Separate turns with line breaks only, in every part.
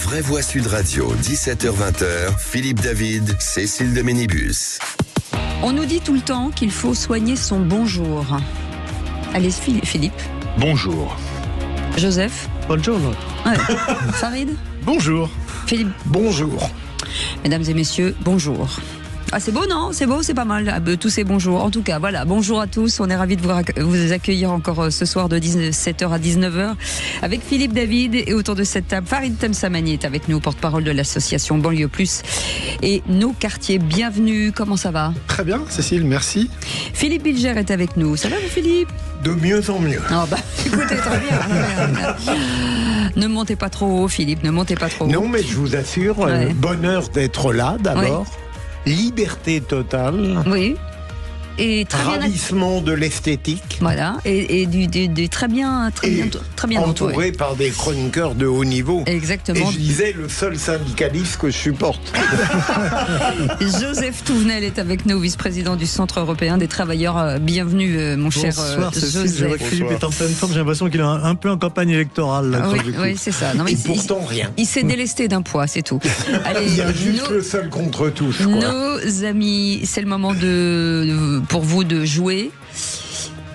Vraie Voix Sud Radio, 17h-20h, Philippe David, Cécile de Ménibus.
On nous dit tout le temps qu'il faut soigner son bonjour. Allez, Philippe.
Bonjour.
Joseph.
Bonjour.
Ouais. Farid.
Bonjour. Philippe. Bonjour.
Mesdames et messieurs, bonjour. Ah, c'est beau, non? C'est beau, c'est pas mal. Tous ces bonjours. En tout cas, voilà. Bonjour à tous. On est ravis de vous accueillir encore ce soir de 17h à 19h avec Philippe David. Et autour de cette table, Farid Temsamani est avec nous, porte-parole de l'association Banlieue Plus et nos quartiers. Bienvenue. Comment ça va?
Très bien, Cécile, merci.
Philippe Bilger est avec nous. Ça va, vous, Philippe?
De mieux en mieux.
Oh, bah, écoutez, très bien. Ne montez pas trop haut, Philippe. Ne montez pas trop haut.
Non, mais je vous assure,
Ouais.
bonheur d'être là, d'abord.
Ouais.
Liberté totale.
Oui. Et très bien.
Ravissement de l'esthétique.
Voilà. Et du très bien entouré.
Entouré par des chroniqueurs de haut niveau.
Exactement.
Et je disais, le seul syndicaliste que je supporte.
Joseph Touvenel est avec nous, vice-président du Centre européen des travailleurs. Bienvenue, mon cher
Bonsoir, Cécile.
Joseph.
Je vois que Philippe est en pleine forme. J'ai l'impression qu'il est un peu en campagne électorale. Là,
Oui,
quand j'écoute.
oui, c'est ça. Non, mais
Et pourtant, rien.
Il s'est délesté d'un poids, c'est tout. Allez,
Il y a juste le seul contre-touche, quoi.
nos amis, c'est le moment pour vous de jouer.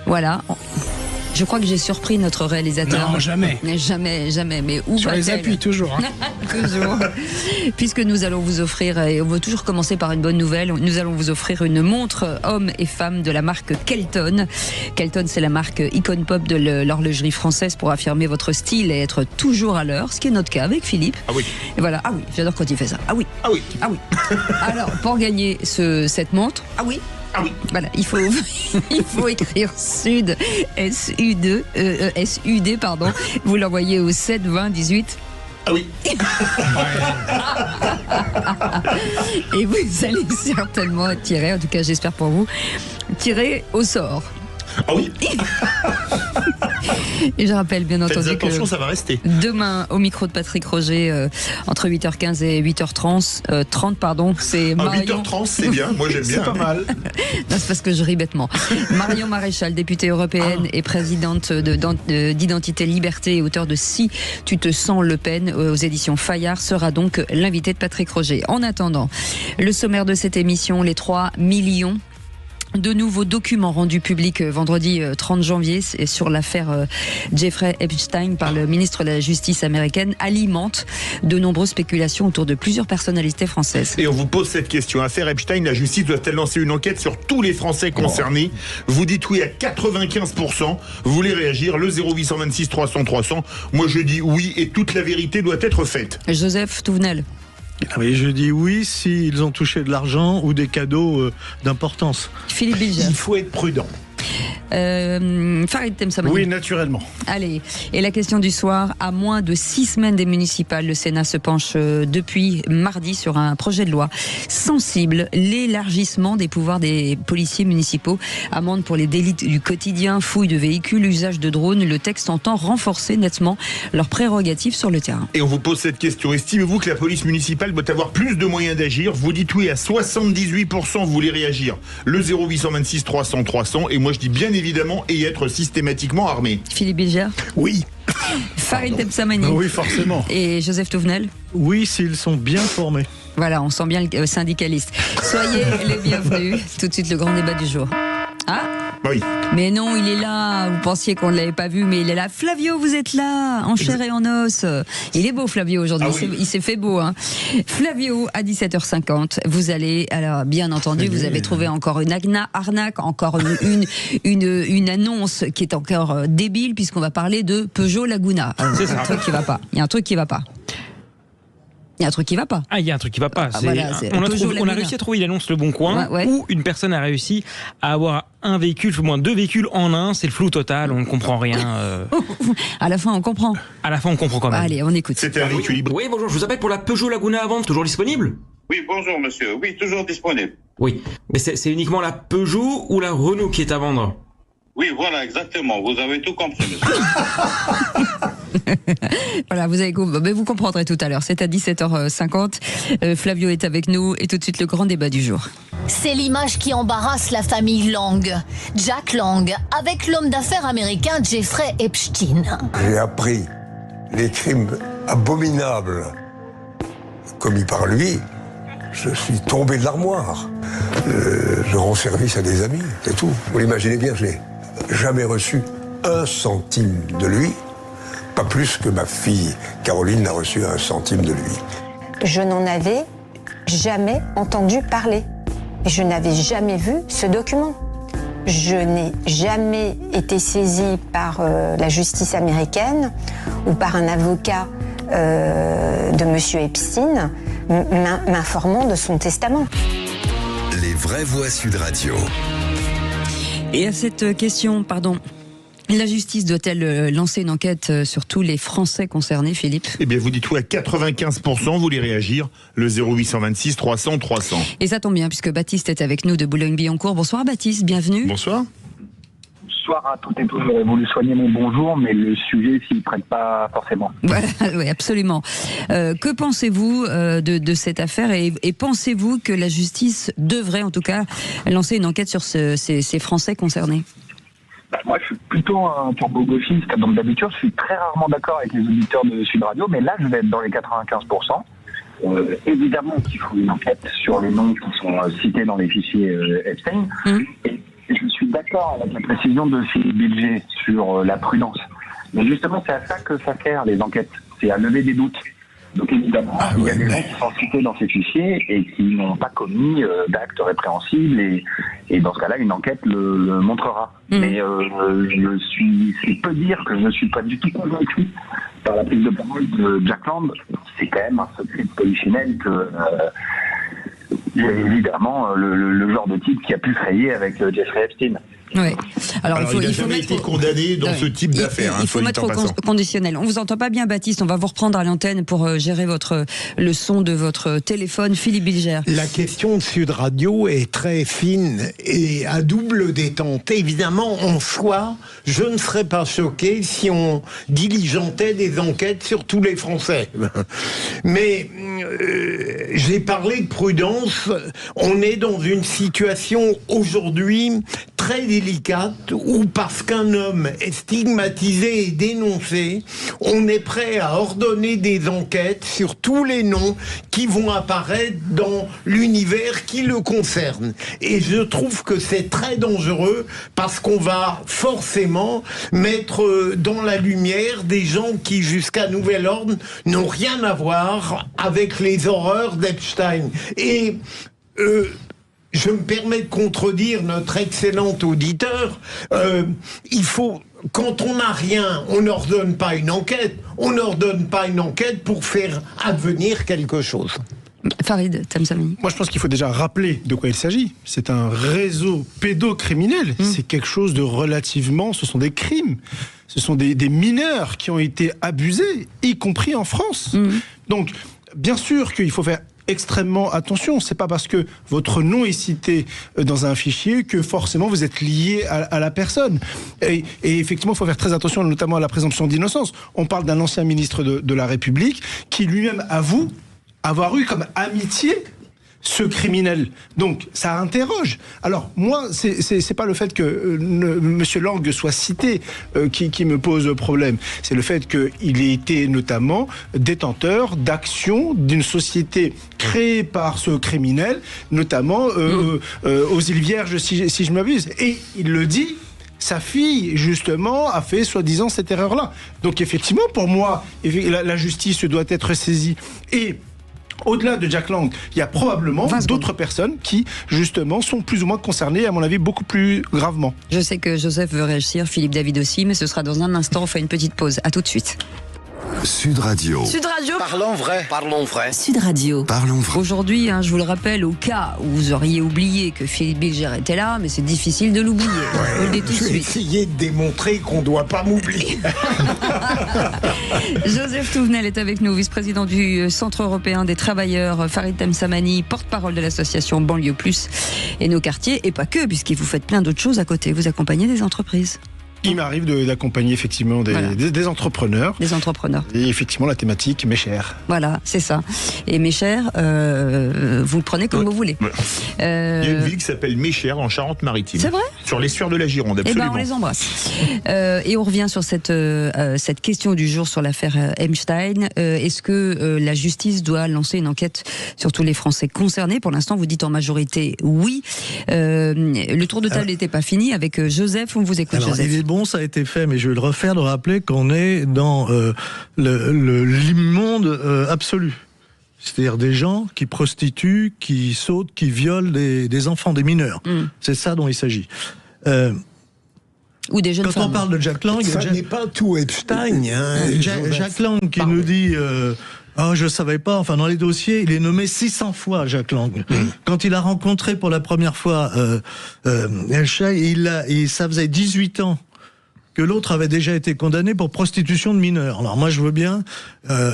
Voilà. Je crois que j'ai surpris notre réalisateur.
Non, jamais.
Mais jamais. Mais où
Sur les
va-t-elle?
appuis, toujours. Hein.
Toujours. Puisque nous allons vous offrir, et on veut toujours commencer par une bonne nouvelle, nous allons vous offrir une montre hommes et femmes de la marque Kelton. Kelton, c'est la marque icône pop de l'horlogerie française pour affirmer votre style et être toujours à l'heure, ce qui est notre cas avec Philippe.
Ah oui.
Et voilà, ah oui, j'adore quand il fait ça. Ah oui.
Ah oui.
Ah oui. Alors, pour gagner cette montre, ah oui.
Ah oui.
Voilà, il faut écrire Sud, SUD, pardon. Vous l'envoyez au 7 20 18.
Ah oui.
Et vous allez certainement tirer, en tout cas j'espère pour vous, tirer au sort.
Ah oui.
Et je rappelle bien
Faites
entendu
attention,
que
ça va rester.
demain, au micro de Patrick Roger, entre 8h15 et 8h30, 30, c'est Marion.
8h30, c'est bien. Moi, j'aime bien.
C'est pas mal.
Non, c'est parce que je ris bêtement. Marion Maréchal, députée européenne et présidente d'Identité Liberté et auteur de Si tu te sens Le Pen aux éditions Fayard, sera donc l'invité de Patrick Roger. En attendant, le sommaire de cette émission, les 3 millions de nouveaux documents rendus publics vendredi 30 janvier sur l'affaire Jeffrey Epstein par le ministre de la Justice américaine alimentent de nombreuses spéculations autour de plusieurs personnalités françaises.
Et on vous pose cette question. Affaire Epstein, la justice doit-elle lancer une enquête sur tous les Français concernés? Vous dites oui à 95%. Vous voulez réagir? Le 0826 300 300. Moi, je dis oui et toute la vérité doit être faite.
Joseph Touvenel.
Ah oui, je dis oui s'ils ont touché de l'argent ou des cadeaux d'importance.
Philippe Bilger.
Il faut être prudent.
Farid Temsamani.
Oui, naturellement.
Allez, et la question du soir, à moins de 6 semaines des municipales, le Sénat se penche depuis mardi sur un projet de loi sensible, l'élargissement des pouvoirs des policiers municipaux, amende pour les délits du quotidien, fouille de véhicules, usage de drones. Le texte entend renforcer nettement leurs prérogatives sur le terrain.
Et on vous pose cette question. Estimez-vous que la police municipale doit avoir plus de moyens d'agir? Vous dites oui à 78%. Vous voulez réagir? Le 0826 300 300. Et moi, je dis bien évidemment et être systématiquement armé.
Philippe Bilger.
Oui.
Farid Temsamani.
Oui, forcément.
Et Joseph Touvenel.
Oui, s'ils sont bien formés.
Voilà, on sent bien le syndicaliste. Soyez les bienvenus. Tout de suite, le grand débat du jour. Ah,
Oui.
mais non, il est là. Vous pensiez qu'on ne l'avait pas vu, mais il est là. Flavio, vous êtes là, en chair et en os. Il est beau, Flavio, aujourd'hui.
Ah oui.
Il s'est fait beau. Hein. Flavio, à 17h50, vous allez, alors bien entendu, vous avez trouvé encore une arnaque, encore une annonce qui est encore débile, puisqu'on va parler de Peugeot Laguna. Alors, il y a un truc qui va pas. Il y a un truc qui va pas. Il y a un truc qui va pas.
Ah, il y a un truc qui va pas.
Voilà,
on a réussi à trouver, il annonce Le Bon Coin,
Ouais.
où une personne a réussi à avoir un véhicule, au moins 2 véhicules en un. C'est le flou total, on ne comprend rien.
À la fin, on comprend.
À la fin, on comprend quand même.
Allez, on écoute.
C'était un véhicule hybride.
Oui, bonjour, je vous appelle pour la Peugeot Laguna à vendre, toujours disponible?
Oui, bonjour monsieur. Oui, toujours disponible.
Oui, mais c'est uniquement la Peugeot ou la Renault qui est à vendre?
Oui, voilà, exactement. Vous avez tout compris, monsieur.
Voilà, vous comprendrez tout à l'heure. C'est à 17h50. Flavio est avec nous et tout de suite le grand débat du jour.
C'est l'image qui embarrasse la famille Lang. Jack Lang, avec l'homme d'affaires américain Jeffrey Epstein.
J'ai appris les crimes abominables commis par lui, je suis tombé de l'armoire. Je rends service à des amis, c'est tout. Vous l'imaginez bien, je n'ai jamais reçu 1 centime de lui, pas plus que ma fille Caroline n'a reçu 1 centime de lui.
Je n'en avais jamais entendu parler. Je n'avais jamais vu ce document. Je n'ai jamais été saisie par la justice américaine ou par un avocat de M. Epstein m'informant de son testament.
Les vraies voix Sud Radio.
Et à cette question, la justice doit-elle lancer une enquête sur tous les Français concernés, Philippe ?
Eh bien, vous dites oui à 95%, vous voulez réagir, le 0826 300 300.
Et ça tombe bien, puisque Baptiste est avec nous de Boulogne-Billancourt. Bonsoir Baptiste, bienvenue.
Bonsoir.
Bonsoir à toutes et tous. J'aurais voulu soigner mon bonjour, mais le sujet s'y prête pas forcément.
Voilà, oui, absolument. Que pensez-vous de cette affaire et pensez-vous que la justice devrait, en tout cas, lancer une enquête sur ces Français concernés ?
Moi, je suis plutôt un turbo-gauchiste, donc d'habitude, je suis très rarement d'accord avec les auditeurs de Sud Radio, mais là, je vais être dans les 95%. Évidemment qu'il faut une enquête sur les noms qui sont cités dans les fichiers Epstein. Et je suis d'accord avec la précision de Philippe Bilger sur la prudence. Mais justement, c'est à ça que ça sert, les enquêtes. C'est à lever des doutes. Donc évidemment, il y a des gens qui sont cités dans ces fichiers et qui n'ont pas commis d'actes répréhensibles et dans ce cas-là, une enquête le montrera. Mais c'est peu dire que je ne suis pas du tout convaincu par la prise de parole de Jack Lang. C'est quand même un secret de polichinelle que évidemment le genre de type qui a pu frayer avec Jeffrey Epstein.
Oui.
Alors il n'a jamais été condamné dans ce type d'affaires.
Il faut mettre au conditionnel. On vous entend pas bien, Baptiste. On va vous reprendre à l'antenne pour gérer le son de votre téléphone. Philippe Bilger.
La question de Sud Radio est très fine et à double détente. Évidemment, en soi, je ne serais pas choqué si on diligentait des enquêtes sur tous les Français. Mais j'ai parlé de prudence. On est dans une situation aujourd'hui très délicate où parce qu'un homme est stigmatisé et dénoncé, on est prêt à ordonner des enquêtes sur tous les noms qui vont apparaître dans l'univers qui le concerne. Et je trouve que c'est très dangereux parce qu'on va forcément mettre dans la lumière des gens qui, jusqu'à nouvel ordre, n'ont rien à voir avec les horreurs d'Epstein. Et je me permets de contredire notre excellent auditeur. Il faut, quand on n'a rien, on n'ordonne pas une enquête. On n'ordonne pas une enquête pour faire advenir quelque chose.
Farid Tamsami.
Moi, je pense qu'il faut déjà rappeler de quoi il s'agit. C'est un réseau pédocriminel. C'est quelque chose de relativement... Ce sont des crimes. Ce sont des mineurs qui ont été abusés, y compris en France. Donc, bien sûr qu'il faut faire extrêmement attention. C'est pas parce que votre nom est cité dans un fichier que forcément vous êtes lié à la personne. Et effectivement, il faut faire très attention, notamment à la présomption d'innocence. On parle d'un ancien ministre de la République qui lui-même avoue avoir eu comme amitié ce criminel. Donc, ça interroge. Alors, moi, c'est pas le fait que Monsieur Lang soit cité qui me pose problème. C'est le fait qu'il ait été notamment détenteur d'actions d'une société créée par ce criminel, notamment aux îles Vierges, si je m'abuse. Et il le dit, sa fille, justement, a fait, soi-disant, cette erreur-là. Donc, effectivement, pour moi, la justice doit être saisie. Et au-delà de Jack Lang, il y a probablement d'autres personnes qui, justement, sont plus ou moins concernées, à mon avis, beaucoup plus gravement.
Je sais que Joseph veut réagir, Philippe David aussi, mais ce sera dans un instant. On fait une petite pause. À tout de suite.
Sud Radio.
Sud Radio.
Parlons vrai. Parlons vrai.
Sud Radio.
Parlons vrai.
Aujourd'hui, je vous le rappelle, au cas où vous auriez oublié que Philippe Bilger était là, mais c'est difficile de l'oublier. Je le dis tout de
Je vais
suite.
essayer de démontrer qu'on ne doit pas m'oublier.
Joseph Touvenel est avec nous, vice-président du Centre européen des travailleurs, Farid Temsamani, porte-parole de l'association Banlieue Plus et nos quartiers, et pas que, puisque vous faites plein d'autres choses à côté. Vous accompagnez des entreprises.
Il m'arrive d'accompagner effectivement des entrepreneurs.
Des entrepreneurs.
Et effectivement, la thématique, mes chers.
Voilà, c'est ça. Et mes chers, vous le prenez comme vous voulez.
Il y a une ville qui s'appelle Méchères en Charente-Maritime.
C'est vrai ?
sur les sphères de la Gironde,
Eh
absolument.
ben, on les embrasse. Et on revient sur cette question du jour sur l'affaire Epstein. Est-ce que la justice doit lancer une enquête sur tous les Français concernés? Pour l'instant, vous dites en majorité oui. Le tour de table n'était pas fini avec Joseph. On vous écoute,
Alors,
Joseph.
il est bon, ça a été fait, mais je vais le refaire, de rappeler qu'on est dans l'immonde absolu. C'est-à-dire des gens qui prostituent, qui sautent, qui violent des enfants, des mineurs. C'est ça dont il s'agit.
Ou des jeunes
Quand
femmes.
on parle de Jack Lang...
Ça n'est pas tout Epstein.
Jack Lang qui nous dit... je savais pas, enfin dans les dossiers, il est nommé 600 fois Jack Lang. Quand il a rencontré pour la première fois Elshai, ça faisait 18 ans que l'autre avait déjà été condamné pour prostitution de mineurs. Alors moi je veux bien,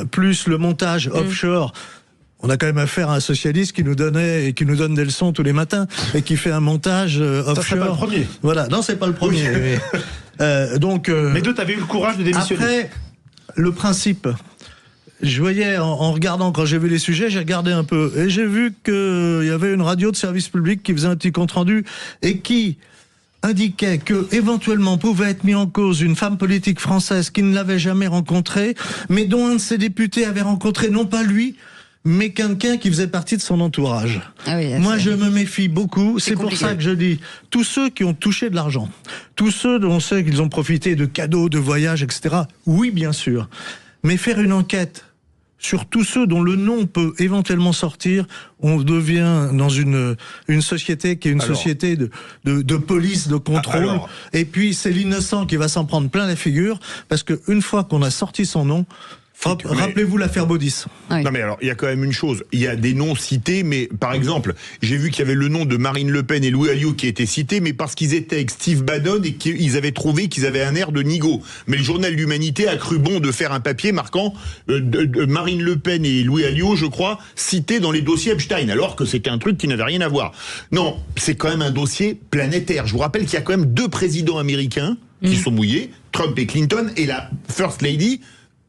plus le montage offshore. On a quand même affaire à un socialiste qui nous donne des leçons tous les matins et qui fait un montage offshore.
Ça serait pas le premier.
Voilà, non c'est pas le premier.
Mais d'autres avaient eu le courage de démissionner.
Après, le principe. Je voyais, en regardant, quand j'ai vu les sujets, j'ai regardé un peu. Et j'ai vu qu'il y avait une radio de service public qui faisait un petit compte-rendu et qui indiquait que éventuellement pouvait être mis en cause une femme politique française qui ne l'avait jamais rencontrée, mais dont un de ses députés avait rencontré, non pas lui, mais quelqu'un qui faisait partie de son entourage.
Ah oui,
moi, je me méfie beaucoup. C'est pour ça que je dis, tous ceux qui ont touché de l'argent, tous ceux dont on sait qu'ils ont profité de cadeaux, de voyages, etc., oui, bien sûr. Mais faire une enquête sur tous ceux dont le nom peut éventuellement sortir, on devient dans une société qui est une société de police, de contrôle. Et puis, c'est l'innocent qui va s'en prendre plein la figure, parce qu'une fois qu'on a sorti son nom, hop, rappelez-vous l'affaire Baudis.
Oui.
Non mais alors, il y a quand même une chose, il y a des noms cités, mais par exemple, j'ai vu qu'il y avait le nom de Marine Le Pen et Louis Alliot qui étaient cités, mais parce qu'ils étaient avec Steve Bannon et qu'ils avaient trouvé qu'ils avaient un air de nigo. Mais le journal L'Humanité a cru bon de faire un papier marquant Marine Le Pen et Louis Alliot, je crois, cités dans les dossiers Epstein, alors que c'était un truc qui n'avait rien à voir. Non, c'est quand même un dossier planétaire. Je vous rappelle qu'il y a quand même 2 présidents américains qui sont mouillés, Trump et Clinton, et la First Lady,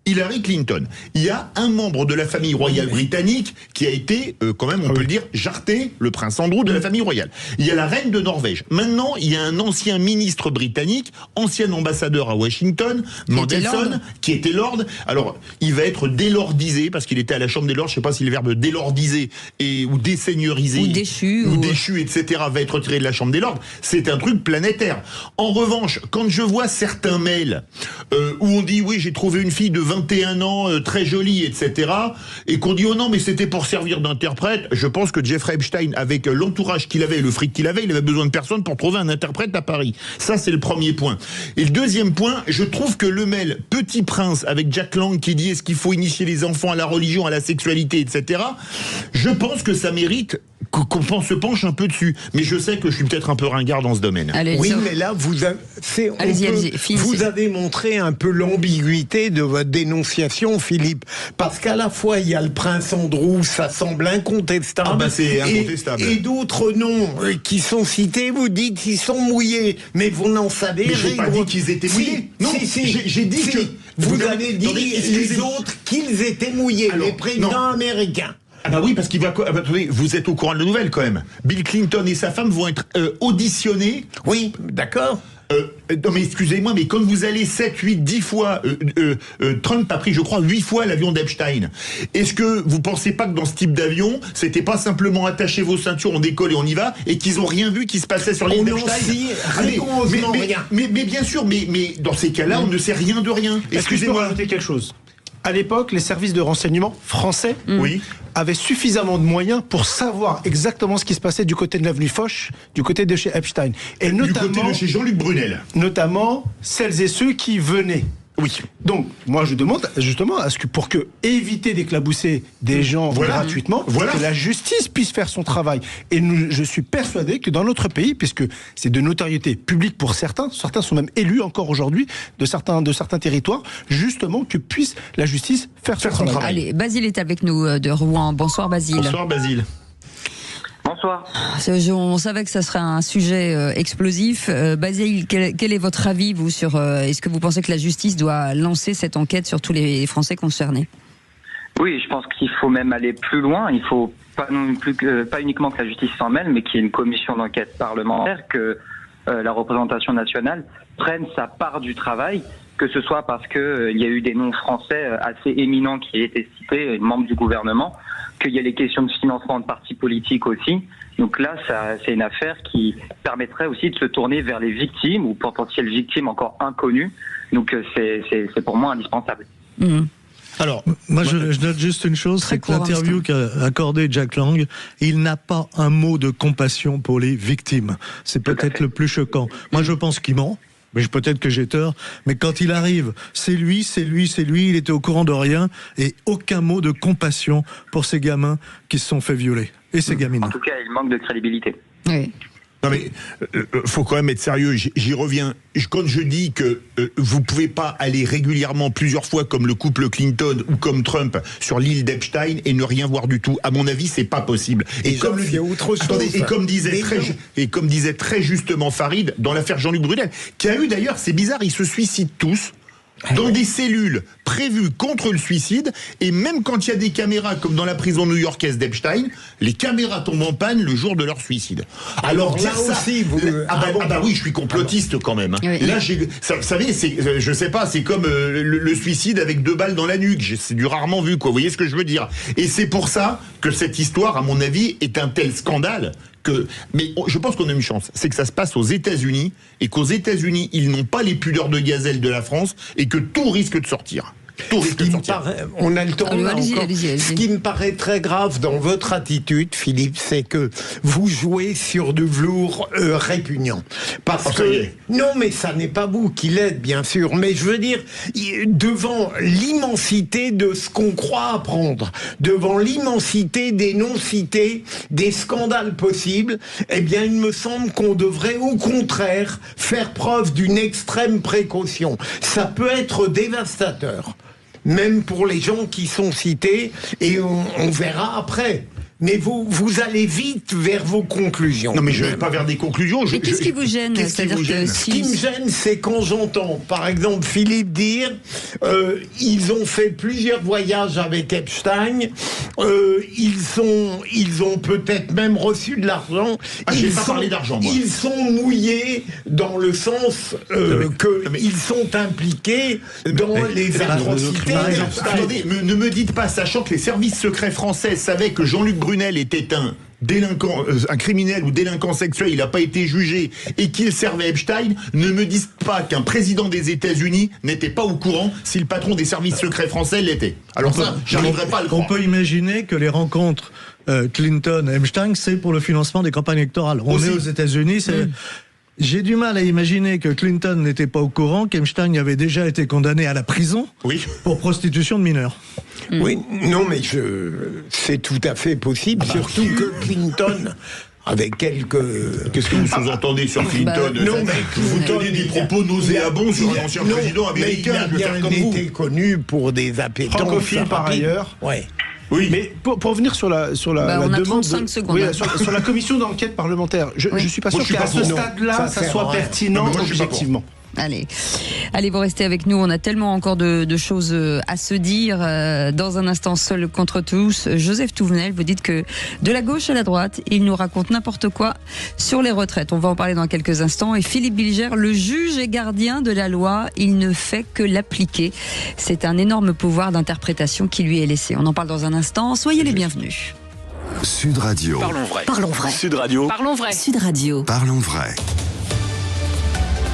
Hillary Clinton. Il y a un membre de la famille royale britannique qui a été, quand même, on peut le dire, jarté, le prince Andrew de la famille royale. Il y a la reine de Norvège. Maintenant, il y a un ancien ministre britannique, ancien ambassadeur à Washington, Mandelson, qui était lord. Alors, il va être délordisé, parce qu'il était à la Chambre des Lords, je ne sais pas si le verbe délardiser ou déseigneurisé, ou déchu, etc., va être retiré de la Chambre des Lords. C'est un truc planétaire. En revanche, quand je vois certains mails où on dit, oui, j'ai trouvé une fille de 21 ans, très jolie, etc., et qu'on dit, oh non, mais c'était pour servir d'interprète, je pense que Jeffrey Epstein, avec l'entourage qu'il avait, le fric qu'il avait, il avait besoin de personne pour trouver un interprète à Paris. Ça, c'est le premier point. Et le deuxième point, je trouve que le mail Petit Prince avec Jack Lang qui dit est-ce qu'il faut initier les enfants à la religion, à la sexualité, etc., je pense que ça mérite qu'on se penche un peu dessus. Mais je sais que je suis peut-être un peu ringard dans ce domaine.
Oui, mais là, vous avez montré un peu l'ambiguïté de votre dénonciation, Philippe. Parce qu'à la fois, il y a le prince Andrew, ça semble incontestable.
Ah bah c'est incontestable.
Et d'autres noms qui sont cités, vous dites qu'ils sont mouillés. Mais vous n'en savez rien.
Mais j'ai pas dit qu'ils étaient mouillés. Non, j'ai dit que...
Vous avez dit les autres qu'ils étaient mouillés, les présidents américains.
Ah bah oui, parce qu'il va... Attendez, vous êtes au courant de la nouvelle quand même. Bill Clinton et sa femme vont être auditionnés.
Oui, d'accord.
Non mais excusez-moi, mais quand vous allez 7, 8, 10 fois, Trump a pris je crois 8 fois l'avion d'Epstein. Est-ce que vous pensez pas que dans ce type d'avion, c'était pas simplement attacher vos ceintures, on décolle et on y va, et qu'ils ont rien vu qui se passait sur l'île d'Epstein? Mais bien sûr, mais dans ces cas-là, on ne sait rien de rien.
Est-ce que je peux rajouter quelque chose? À l'époque, les services de renseignement français avaient suffisamment de moyens pour savoir exactement ce qui se passait du côté de l'avenue Foch, du côté de chez Epstein. Et notamment,
du côté de chez Jean-Luc Brunel.
Notamment celles et ceux qui venaient.
Oui.
Donc, moi, je demande justement à ce que, pour éviter d'éclabousser des gens gratuitement, que la justice puisse faire son travail. Et je suis persuadé que dans notre pays, puisque c'est de notoriété publique pour certains sont même élus encore aujourd'hui de certains territoires, justement que puisse la justice faire son travail.
Allez, Basile est avec nous de Rouen. Bonsoir Basile.
Bonsoir Basile.
Bonsoir.
On savait que ça serait un sujet explosif. Basile, quel est votre avis, vous, sur est-ce que vous pensez que la justice doit lancer cette enquête sur tous les Français concernés?
Oui, je pense qu'il faut même aller plus loin. Il faut pas uniquement que la justice s'en mêle, mais qu'il y ait une commission d'enquête parlementaire, que la représentation nationale, prenne sa part du travail, que ce soit parce que il y a eu des noms français assez éminents qui aient été cités, membres du gouvernement, qu'il y a les questions de financement de partis politiques aussi. Donc là, c'est une affaire qui permettrait aussi de se tourner vers les victimes ou potentielles victimes encore inconnues. Donc c'est pour moi indispensable.
Mmh.
Alors, moi je note juste une chose, c'est que l'interview qu'a accordé Jack Lang, il n'a pas un mot de compassion pour les victimes. C'est peut-être le plus choquant. Moi je pense qu'il ment. Mais peut-être que j'ai tort, mais quand il arrive, c'est lui, il était au courant de rien, et aucun mot de compassion pour ces gamins qui se sont fait violer, et ces gamines.
En tout cas, il manque de crédibilité.
Oui.
Non mais faut quand même être sérieux, j'y reviens. Quand je dis que vous pouvez pas aller régulièrement plusieurs fois comme le couple Clinton ou comme Trump sur l'île d'Epstein et ne rien voir du tout, à mon avis c'est pas possible. Et comme disait très justement Farid dans l'affaire Jean-Luc Brunel, qui a eu d'ailleurs, c'est bizarre, ils se suicident tous dans des cellules prévues contre le suicide, et même quand il y a des caméras comme dans la prison new-yorkaise d'Epstein, les caméras tombent en panne le jour de leur suicide. Alors dire ça aussi, oui, je suis complotiste quand même. Oui. Là, vous savez, je sais pas, c'est comme le suicide avec 2 balles dans la nuque. C'est du rarement vu, quoi. Vous voyez ce que je veux dire? Et c'est pour ça que cette histoire, à mon avis, est un tel scandale. Mais je pense qu'on a une chance, c'est que ça se passe aux États-Unis et qu'aux États-Unis ils n'ont pas les pudeurs de gazelle de la France et que tout risque de sortir.
On a le temps là encore. Ce qui me paraît très grave dans votre attitude, Philippe, c'est que vous jouez sur du velours répugnant. Parce que non, mais ça n'est pas vous qui l'êtes, bien sûr. Mais je veux dire, devant l'immensité de ce qu'on croit apprendre, devant l'immensité des non-cités, des scandales possibles, eh bien, il me semble qu'on devrait au contraire faire preuve d'une extrême précaution. Ça peut être dévastateur. Même pour les gens qui sont cités, et on verra après. Mais vous allez vite vers vos conclusions.
Non, mais je ne vais pas vers des conclusions.
Mais qu'est-ce qui vous gêne?
Ce qui me gêne, c'est quand j'entends, par exemple, Philippe dire ils ont fait plusieurs voyages avec Epstein, ils ont peut-être même reçu de l'argent.
Je n'ai pas parlé d'argent, moi.
Ils sont mouillés dans le sens qu'ils sont impliqués dans les atrocités.
Attendez, ne me dites pas, sachant que les services secrets français savaient que Jean-Luc Brunel était un délinquant, un criminel ou délinquant sexuel, il n'a pas été jugé et qu'il servait Epstein, ne me dites pas qu'un président des États-Unis n'était pas au courant si le patron des services secrets français l'était. Alors ça, j'arriverai pas à le croire.
On peut imaginer que les rencontres Clinton-Epstein, c'est pour le financement des campagnes électorales. On est aux États-Unis, c'est... J'ai du mal à imaginer que Clinton n'était pas au courant qu'Epstein avait déjà été condamné à la prison pour prostitution de mineurs.
Oui, non, mais c'est tout à fait possible, surtout que Clinton... Avec quelques...
Qu'est-ce que vous sous-entendez sur Clinton?
Non, mais
vous tenez des propos nauséabonds sur un ancien président américain.
Il a bien été connu pour des appétences
francophiles par ailleurs.
Ouais.
Oui. Mais pour revenir sur la demande
35 secondes.
Oui, sur la commission d'enquête parlementaire, je suis pas sûr qu'à ce stade-là, ça soit pertinent objectivement.
Allez, vous restez avec nous. On a tellement encore de choses à se dire. Dans un instant, seul contre tous. Joseph Touvenel, vous dites que de la gauche à la droite, il nous raconte n'importe quoi sur les retraites. On va en parler dans quelques instants. Et Philippe Bilger, le juge et gardien de la loi, il ne fait que l'appliquer. C'est un énorme pouvoir d'interprétation qui lui est laissé. On en parle dans un instant. Soyez les bienvenus.
Sud Radio.
Parlons vrai.
Parlons vrai.
Sud Radio.
Parlons vrai.
Sud Radio.
Parlons vrai.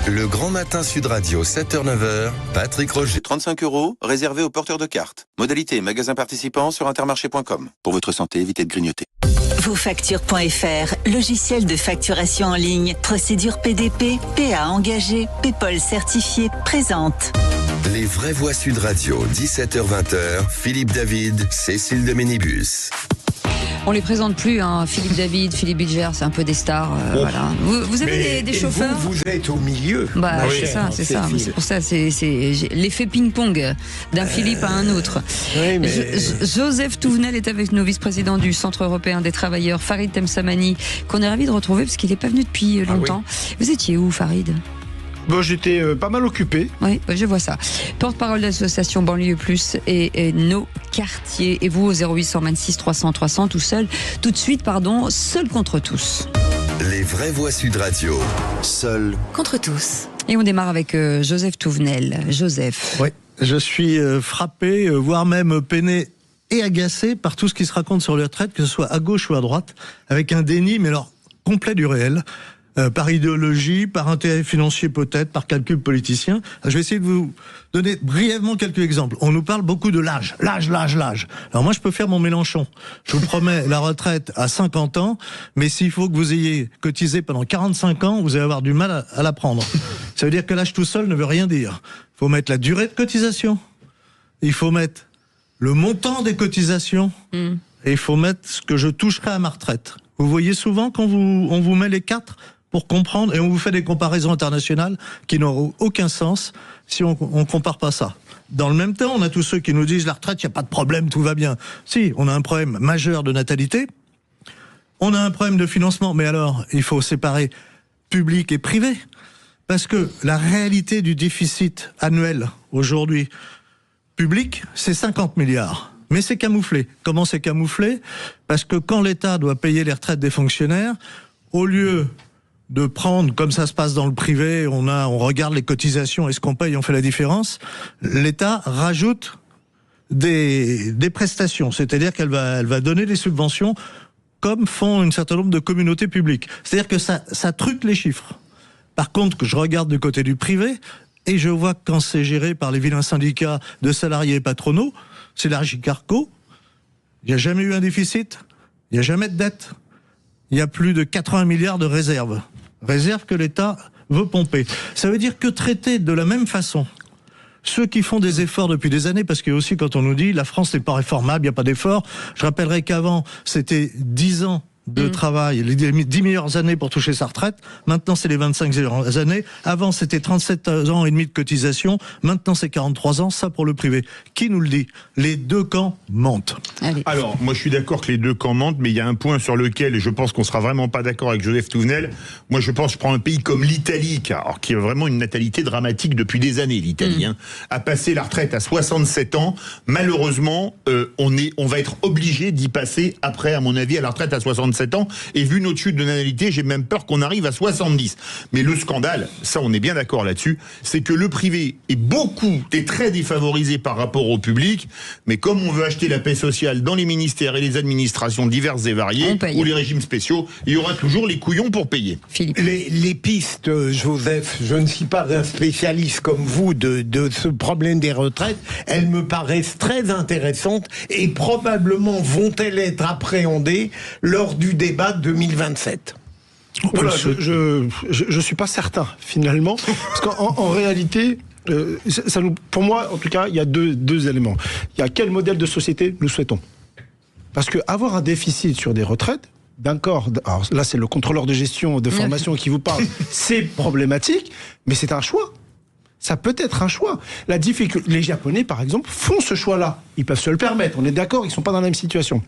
Le Grand Matin Sud Radio, 7h-9h, Patrick Roger.
35 €, réservé aux porteurs de cartes. Modalité magasin participant sur intermarché.com. Pour votre santé, évitez de grignoter.
Vosfactures.fr, logiciel de facturation en ligne. Procédure PDP, PA engagé, PayPal certifié, présente.
Les vraies voix Sud Radio, 17h-20h, Philippe David, Cécile de Ménibus.
On les présente plus, hein. Philippe David, Philippe Bilger, c'est un peu des stars. Voilà. Vous avez des chauffeurs?
Vous êtes au milieu.
C'est ça. C'est pour ça, c'est l'effet ping-pong d'un Philippe à un autre.
Oui, mais...
Joseph Touvenel est avec nous, vice-président du Centre européen des travailleurs, Farid Temsamani, qu'on est ravi de retrouver parce qu'il n'est pas venu depuis longtemps. Vous étiez où, Farid?
Bon, j'étais pas mal occupé.
Oui, je vois ça. Porte-parole de l'association Banlieue Plus et nos quartiers. Et vous, au 0826 300 300, tout de suite, seul contre tous.
Les vraies voix Sud Radio. Seul
contre tous. Et on démarre avec Joseph Touvenel. Joseph.
Oui, je suis frappé, voire même peiné et agacé par tout ce qui se raconte sur les retraites, que ce soit à gauche ou à droite, avec un déni, mais alors complet du réel. Par idéologie, par intérêt financier peut-être, par calcul politicien. Je vais essayer de vous donner brièvement quelques exemples. On nous parle beaucoup de l'âge. Alors moi, je peux faire mon Mélenchon. Je vous promets la retraite à 50 ans, mais s'il faut que vous ayez cotisé pendant 45 ans, vous allez avoir du mal à la prendre. Ça veut dire que l'âge tout seul ne veut rien dire. Il faut mettre la durée de cotisation, il faut mettre le montant des cotisations, et il faut mettre ce que je toucherai à ma retraite. Vous voyez souvent quand on vous met les quatre pour comprendre, et on vous fait des comparaisons internationales qui n'auront aucun sens si on compare pas ça. Dans le même temps, on a tous ceux qui nous disent la retraite, il n'y a pas de problème, tout va bien. Si, on a un problème majeur de natalité, on a un problème de financement, mais alors, il faut séparer public et privé, parce que la réalité du déficit annuel aujourd'hui, public, c'est 50 milliards. Mais c'est camouflé. Comment c'est camouflé ? Parce que quand l'État doit payer les retraites des fonctionnaires, au lieu de prendre, comme ça se passe dans le privé, on regarde les cotisations et ce qu'on paye, on fait la différence, l'État rajoute des prestations. C'est-à-dire qu'elle va donner des subventions comme font un certain nombre de communautés publiques. C'est-à-dire que ça truque les chiffres. Par contre, que je regarde du côté du privé, et je vois que quand c'est géré par les vilains syndicats de salariés patronaux, c'est l'Argicarco, il n'y a jamais eu un déficit, il n'y a jamais de dette. Il y a plus de 80 milliards de réserves. Réserves que l'État veut pomper. Ça veut dire que traiter de la même façon ceux qui font des efforts depuis des années, parce que aussi quand on nous dit la France n'est pas réformable, il n'y a pas d'efforts. Je rappellerai qu'avant, c'était 10 ans de travail, les 10 meilleures années pour toucher sa retraite. Maintenant, c'est les 25 meilleures années. Avant, c'était 37 ans et demi de cotisation. Maintenant, c'est 43 ans. Ça, pour le privé. Qui nous le dit ? Les deux camps mentent.
Allez.
Alors, moi, je suis d'accord que les deux camps mentent, mais il y a un point sur lequel, et je pense qu'on sera vraiment pas d'accord avec Joseph Touvenel. Moi, je prends un pays comme l'Italie, qui a vraiment une natalité dramatique depuis des années, l'Italie, a passé la retraite à 67 ans. Malheureusement, on va être obligé d'y passer après, à mon avis, à la retraite à 67 ans, et vu notre chute de natalité, j'ai même peur qu'on arrive à 70. Mais le scandale, ça on est bien d'accord là-dessus, c'est que le privé est très défavorisé par rapport au public, mais comme on veut acheter la paix sociale dans les ministères et les administrations diverses et variées, ou les régimes spéciaux, il y aura toujours les couillons pour payer.
Philippe.
Les pistes, Joseph, je ne suis pas un spécialiste comme vous de ce problème des retraites, elles me paraissent très intéressantes et probablement vont-elles être appréhendées lors du débat 2027.
Voilà, je suis pas certain finalement, parce qu'en réalité, pour moi en tout cas, il y a deux éléments. Il y a quel modèle de société nous souhaitons. Parce que avoir un déficit sur des retraites, d'accord, alors là c'est le contrôleur de gestion de formation qui vous parle, c'est problématique, mais c'est un choix. Ça peut être un choix. La difficulté, les Japonais par exemple font ce choix-là. Ils peuvent se le permettre. On est d'accord, ils sont pas dans la même situation.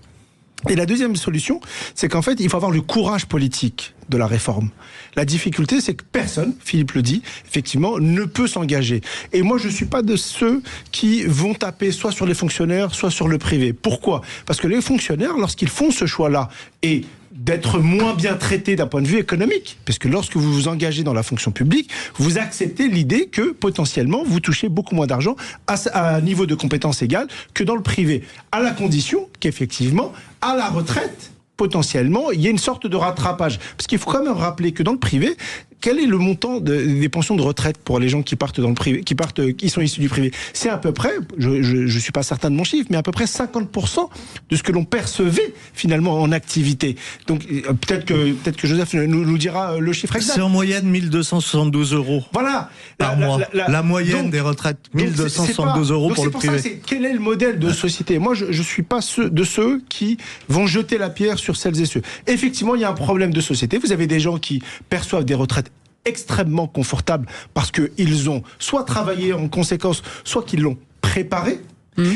Et la deuxième solution, c'est qu'en fait, il faut avoir le courage politique de la réforme. La difficulté, c'est que personne, Philippe le dit, effectivement, ne peut s'engager. Et moi, je ne suis pas de ceux qui vont taper soit sur les fonctionnaires, soit sur le privé. Pourquoi ? Parce que les fonctionnaires, lorsqu'ils font ce choix-là, et d'être moins bien traités d'un point de vue économique, parce que lorsque vous vous engagez dans la fonction publique, vous acceptez l'idée que potentiellement vous touchez beaucoup moins d'argent à un niveau de compétence égal que dans le privé, à la condition qu'effectivement, à la retraite, potentiellement, il y a une sorte de rattrapage. Parce qu'il faut quand même rappeler que dans le privé, quel est le montant des pensions de retraite pour les gens qui partent dans le privé, qui sont issus du privé ? C'est à peu près, je suis pas certain de mon chiffre, mais à peu près 50% de ce que l'on percevait finalement en activité. Donc peut-être que Joseph nous dira le chiffre exact.
C'est en moyenne 1272 €
voilà,
par mois. La moyenne
donc,
des retraites, 1272 € pour le privé.
Ça, quel est le modèle de société ? Moi, je suis pas de ceux qui vont jeter la pierre sur celles et ceux. Effectivement, il y a un problème de société. Vous avez des gens qui perçoivent des retraites extrêmement confortables parce qu'ils ont soit travaillé en conséquence, soit qu'ils l'ont préparé.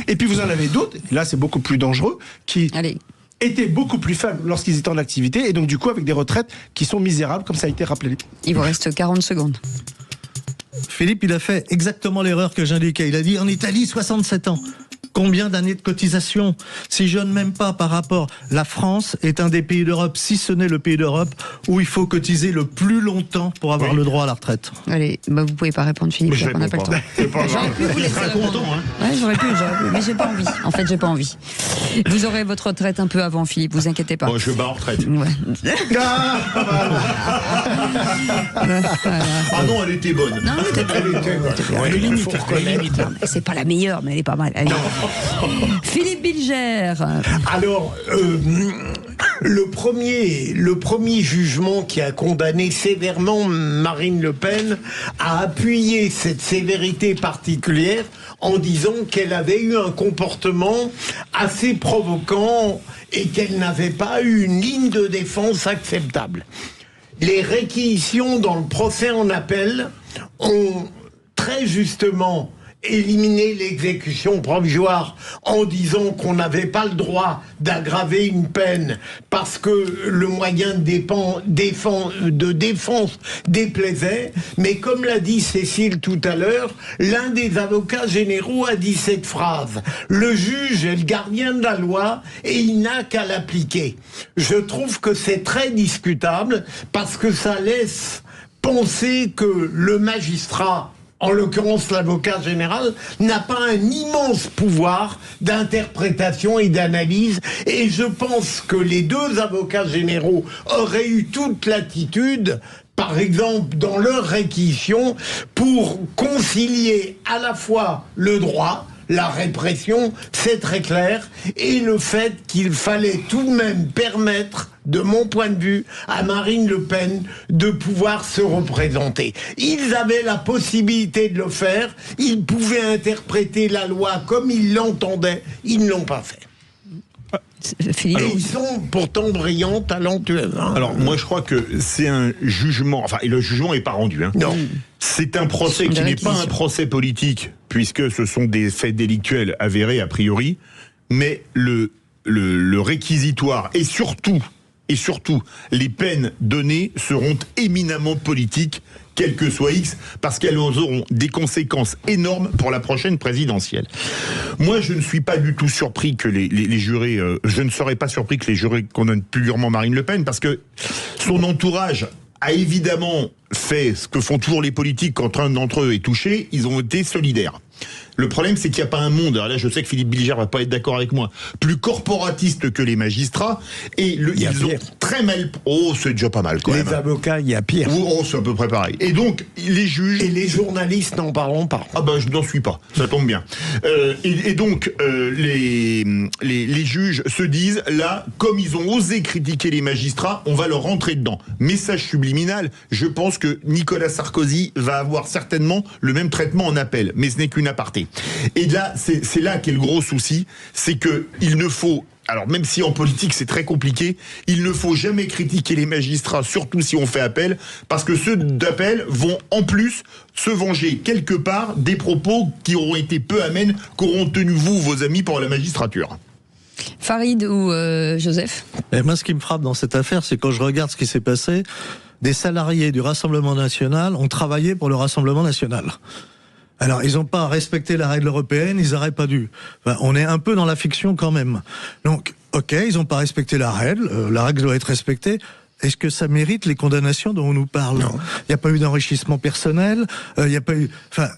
Et puis vous en avez d'autres, et là c'est beaucoup plus dangereux, qui étaient beaucoup plus faibles lorsqu'ils étaient en activité, et donc du coup avec des retraites qui sont misérables, comme ça a été rappelé.
Il vous reste 40 secondes.
Philippe, il a fait exactement l'erreur que j'indiquais. Il a dit en Italie 67 ans. Combien d'années de cotisation? Si je ne m'aime pas par rapport, la France est un des pays d'Europe, si ce n'est le pays d'Europe, où il faut cotiser le plus longtemps pour avoir le droit à la retraite.
Allez, vous pouvez pas répondre, Philippe, on n'a pas le temps. J'aurais pu vous laisser répondre. Ouais, j'aurais pu, mais j'ai pas envie. En fait, j'ai pas envie. Vous aurez votre retraite un peu avant, Philippe, vous inquiétez pas.
Bon, je bats en retraite.
Ouais.
Ah non, elle était bonne.
Non, elle était bonne. Elle est limite. C'est pas la meilleure, mais elle est pas mal. Philippe Bilger.
Alors, le premier jugement qui a condamné sévèrement Marine Le Pen a appuyé cette sévérité particulière en disant qu'elle avait eu un comportement assez provoquant et qu'elle n'avait pas eu une ligne de défense acceptable. Les réquisitions dans le procès en appel ont très justement éliminé l'exécution provisoire en disant qu'on n'avait pas le droit d'aggraver une peine parce que le moyen de défense déplaisait. Mais comme l'a dit Cécile tout à l'heure, l'un des avocats généraux a dit cette phrase: le juge est le gardien de la loi et il n'a qu'à l'appliquer. Je trouve que c'est très discutable parce que ça laisse penser que le magistrat, en l'occurrence l'avocat général, n'a pas un immense pouvoir d'interprétation et d'analyse. Et je pense que les deux avocats généraux auraient eu toute latitude, par exemple dans leur réquisition, pour concilier à la fois le droit, la répression, c'est très clair, et le fait qu'il fallait tout de même permettre, de mon point de vue, à Marine Le Pen de pouvoir se représenter. Ils avaient la possibilité de le faire, ils pouvaient interpréter la loi comme ils l'entendaient, ils ne l'ont pas fait.
Philippe.
Et ils sont pourtant brillants, talentueux. Hein.
Alors moi je crois que c'est un jugement, enfin et le jugement n'est pas rendu. Hein.
Non.
C'est un procès qui n'est pas un procès politique, puisque ce sont des faits délictuels avérés a priori, mais le réquisitoire et surtout les peines données seront éminemment politiques, quel que soit X, parce qu'elles auront des conséquences énormes pour la prochaine présidentielle. Moi, je ne suis pas du tout surpris que les jurés, je ne serais pas surpris que les jurés condamnent plus durement Marine Le Pen, parce que son entourage a évidemment fait ce que font toujours les politiques quand un d'entre eux est touché, ils ont été solidaires. Le problème, c'est qu'il n'y a pas un monde, alors là je sais que Philippe Bilger va pas être d'accord avec moi, plus corporatiste que les magistrats, et ils ont très mal... Oh, c'est déjà pas mal quand même.
Les avocats, il y a pire.
Oh, c'est à peu près pareil. Et donc, les juges...
Et les journalistes, n'en parlons pas.
Ah ben, je n'en suis pas, ça tombe bien. Et donc, les juges se disent, là, comme ils ont osé critiquer les magistrats, on va leur rentrer dedans. Message subliminal, je pense que Nicolas Sarkozy va avoir certainement le même traitement en appel, mais ce n'est qu'une aparté. Et là, c'est là qu'est le gros souci, c'est que il ne faut, alors même si en politique c'est très compliqué, il ne faut jamais critiquer les magistrats, surtout si on fait appel, parce que ceux d'appel vont en plus se venger quelque part des propos qui auront été peu amènes qu'auront tenu vos amis pour la magistrature.
Farid ou Joseph?
Et moi, ce qui me frappe dans cette affaire, c'est quand je regarde ce qui s'est passé, des salariés du Rassemblement National ont travaillé pour le Rassemblement National. Alors, ils n'ont pas respecté la règle européenne, ils n'auraient pas dû. Enfin, on est un peu dans la fiction quand même. Donc, ok, ils n'ont pas respecté la règle doit être respectée. Est-ce que ça mérite les condamnations dont on nous parle? Il n'y a pas eu d'enrichissement personnel, il n'y a pas eu... Enfin,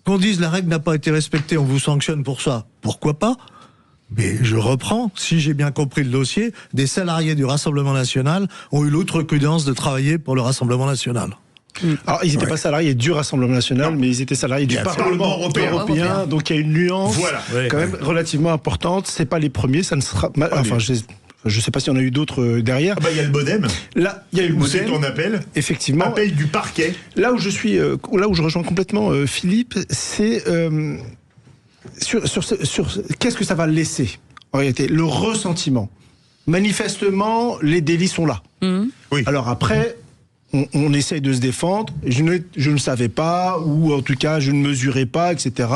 qu'on dise la règle n'a pas été respectée, on vous sanctionne pour ça, pourquoi pas? Mais je reprends, si j'ai bien compris le dossier, des salariés du Rassemblement National ont eu l'outrecuidance de travailler pour le Rassemblement National.
Alors, ils n'étaient pas salariés du Rassemblement National, mais ils étaient salariés du Parlement européen. Donc, il y a une nuance quand même relativement importante. C'est pas les premiers, ça ne sera... Enfin, je ne sais pas s'il y en a eu d'autres derrière.
Ah bah, il y a le Modem.
Là, il y a eu le Modem.
C'est ton appel.
Effectivement.
Appel du parquet.
Là où je rejoins complètement Philippe, c'est sur qu'est-ce que ça va laisser, en réalité, le ressentiment. Manifestement, les délits sont là. Oui. Alors après... On essaye de se défendre, je ne savais pas, ou en tout cas je ne mesurais pas, etc.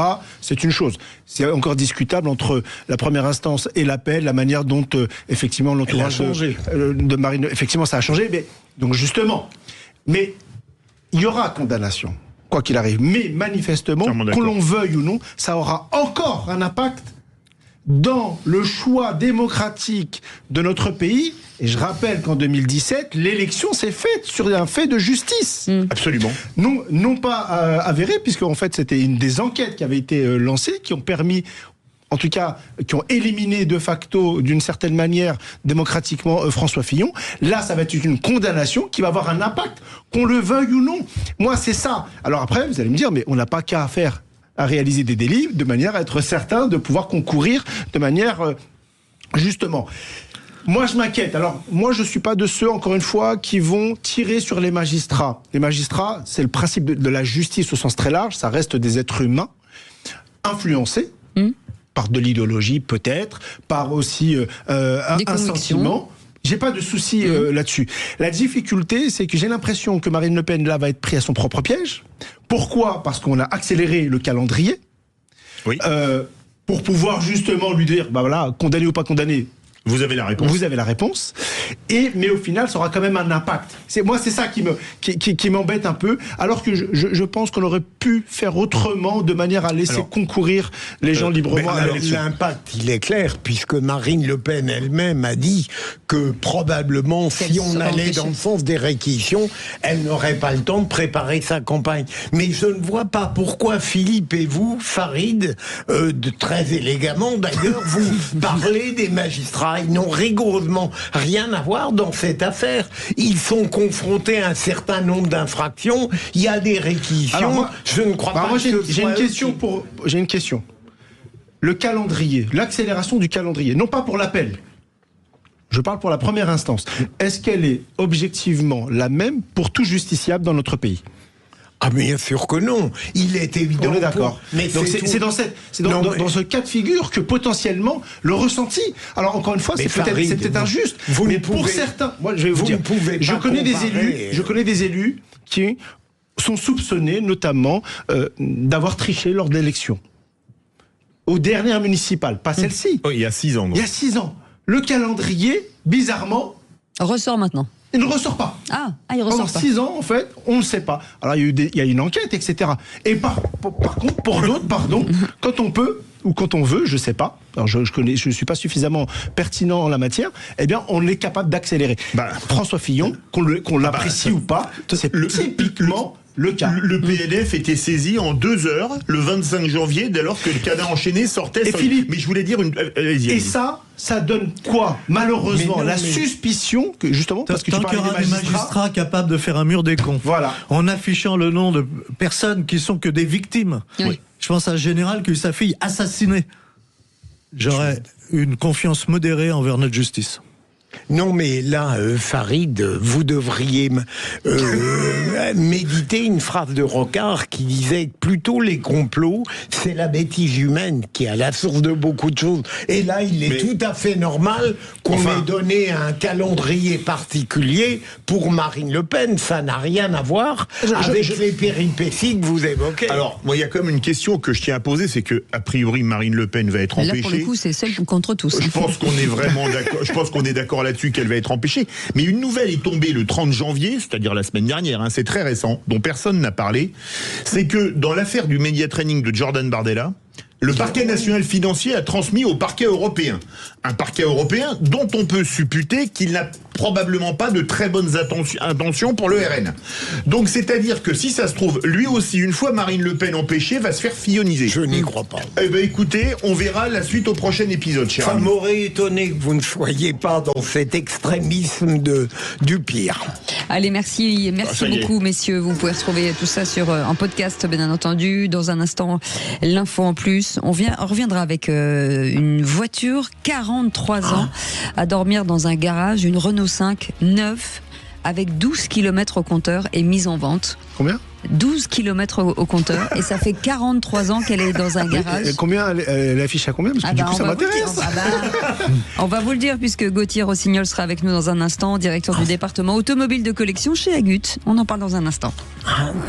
C'est une chose. C'est encore discutable entre la première instance et l'appel, la manière dont effectivement l'entourage de Marine... Effectivement ça a changé, mais donc justement. Mais il y aura condamnation, quoi qu'il arrive. Mais manifestement, qu'on l'on veuille ou non, ça aura encore un impact dans le choix démocratique de notre pays. Et je rappelle qu'en 2017, l'élection s'est faite sur un fait de justice.
Absolument.
Non pas avéré, puisque en fait c'était une des enquêtes qui avait été lancées, qui ont permis, en tout cas, qui ont éliminé de facto, d'une certaine manière, démocratiquement, François Fillon. Là, ça va être une condamnation qui va avoir un impact, qu'on le veuille ou non. Moi, c'est ça. Alors après, vous allez me dire, mais on n'a pas qu'à faire à réaliser des délits, de manière à être certain de pouvoir concourir de manière justement. Moi, je m'inquiète. Alors, moi, je ne suis pas de ceux, encore une fois, qui vont tirer sur les magistrats. Les magistrats, c'est le principe de la justice au sens très large, ça reste des êtres humains, influencés par de l'idéologie peut-être, par aussi un sentiment. J'ai pas de souci là-dessus. La difficulté, c'est que j'ai l'impression que Marine Le Pen, là, va être prise à son propre piège. Pourquoi ? Parce qu'on a accéléré le calendrier.
Oui.
Pour pouvoir justement lui dire, bah voilà, condamné ou pas condamné.
Vous avez la réponse.
Vous avez la réponse. Mais au final, ça aura quand même un impact. C'est ça qui m'embête un peu. Alors que je pense qu'on aurait pu faire autrement, de manière à laisser concourir les gens librement à l'élection.
L'impact, il est clair, puisque Marine Le Pen elle-même a dit que probablement, si on allait dans le sens des réquisitions, elle n'aurait pas le temps de préparer sa campagne. Mais je ne vois pas pourquoi Philippe et vous, Farid, très élégamment d'ailleurs, vous parlez des magistrats. Ils n'ont rigoureusement rien à voir dans cette affaire. Ils sont confrontés à un certain nombre d'infractions. Il y a des réquisitions.
Alors moi,
je ne crois pas.
J'ai une question. Le calendrier, l'accélération du calendrier, non pas pour l'appel. Je parle pour la première instance. Est-ce qu'elle est objectivement la même pour tout justiciable dans notre pays ?
Ah, bien sûr que non. Il est évident.
On est d'accord.
Mais
donc c'est dans ce cas de figure que potentiellement le ressenti. Alors encore une fois, c'est peut-être injuste. Mais pour certains, moi je vais vous dire, je connais des élus qui sont soupçonnés notamment d'avoir triché lors de l'élection. Aux dernières municipales, pas celle-ci.
Oh, il y a 6 ans. Donc.
Il y a 6 ans. Le calendrier, bizarrement,
ressort maintenant.
Il ne ressort pas.
Il ressort
pendant
pas.
6 ans, en fait, on ne le sait pas. Alors, il y a une enquête, etc. Et par contre, pour d'autres, quand on peut, ou quand on veut, je ne sais pas, alors je ne suis pas suffisamment pertinent en la matière, eh bien, on est capable d'accélérer. François Fillon, qu'on l'apprécie ou pas, c'est typiquement le cas.
Le PNF était saisi en 2 heures, le 25 janvier, dès lors que le cadenas enchaîné sortait.
Philippe,
mais je voulais dire
Et ça donne quoi ? Malheureusement, suspicion que justement, parce que tu
qu'il y aura des magistrats capables de faire un mur des cons.
Voilà.
En affichant le nom de personnes qui sont que des victimes.
Oui.
Je pense à un général qui a eu sa fille assassinée. J'aurais une confiance modérée envers notre justice.
Non, mais là, Farid, vous devriez méditer une phrase de Rocard qui disait que plutôt les complots, c'est la bêtise humaine qui est à la source de beaucoup de choses. Et là, il est tout à fait normal qu'on ait donné un calendrier particulier pour Marine Le Pen. Ça n'a rien à voir avec les péripéties que vous évoquez.
Alors, moi, il y a quand même une question que je tiens à poser, c'est que, a priori, Marine Le Pen va être empêchée.
Là, pour le coup, c'est celle contre tous.
Je pense qu'on est vraiment d'accord. Je pense qu'on est d'accord là-dessus qu'elle va être empêchée. Mais une nouvelle est tombée le 30 janvier, c'est-à-dire la semaine dernière, c'est très récent, dont personne n'a parlé. C'est que dans l'affaire du média training de Jordan Bardella, le parquet national financier a transmis au parquet européen. Un parquet européen dont on peut supputer qu'il n'a probablement pas de très bonnes intentions pour le RN. Donc c'est-à-dire que si ça se trouve, lui aussi, une fois Marine Le Pen empêchée, va se faire filloniser.
Je n'y crois pas.
Eh bien écoutez, on verra la suite au prochain épisode, cher ami.
Ça m'aurait étonné que vous ne soyez pas dans cet extrémisme du pire.
Allez, merci beaucoup, messieurs. Vous pouvez retrouver tout ça en podcast, bien entendu. Dans un instant, l'info en plus. On reviendra avec une voiture, 43 ans, à dormir dans un garage, une Renault 5 neuve, avec 12 km au compteur et mise en vente.
Combien ?
12 km au compteur, et ça fait 43 ans qu'elle est dans un garage.
Combien elle affiche à combien ? Parce que du coup, ça m'intéresse.
On va vous le dire, puisque Gauthier Rossignol sera avec nous dans un instant, directeur du département automobile de collection chez Agut. On en parle dans un instant.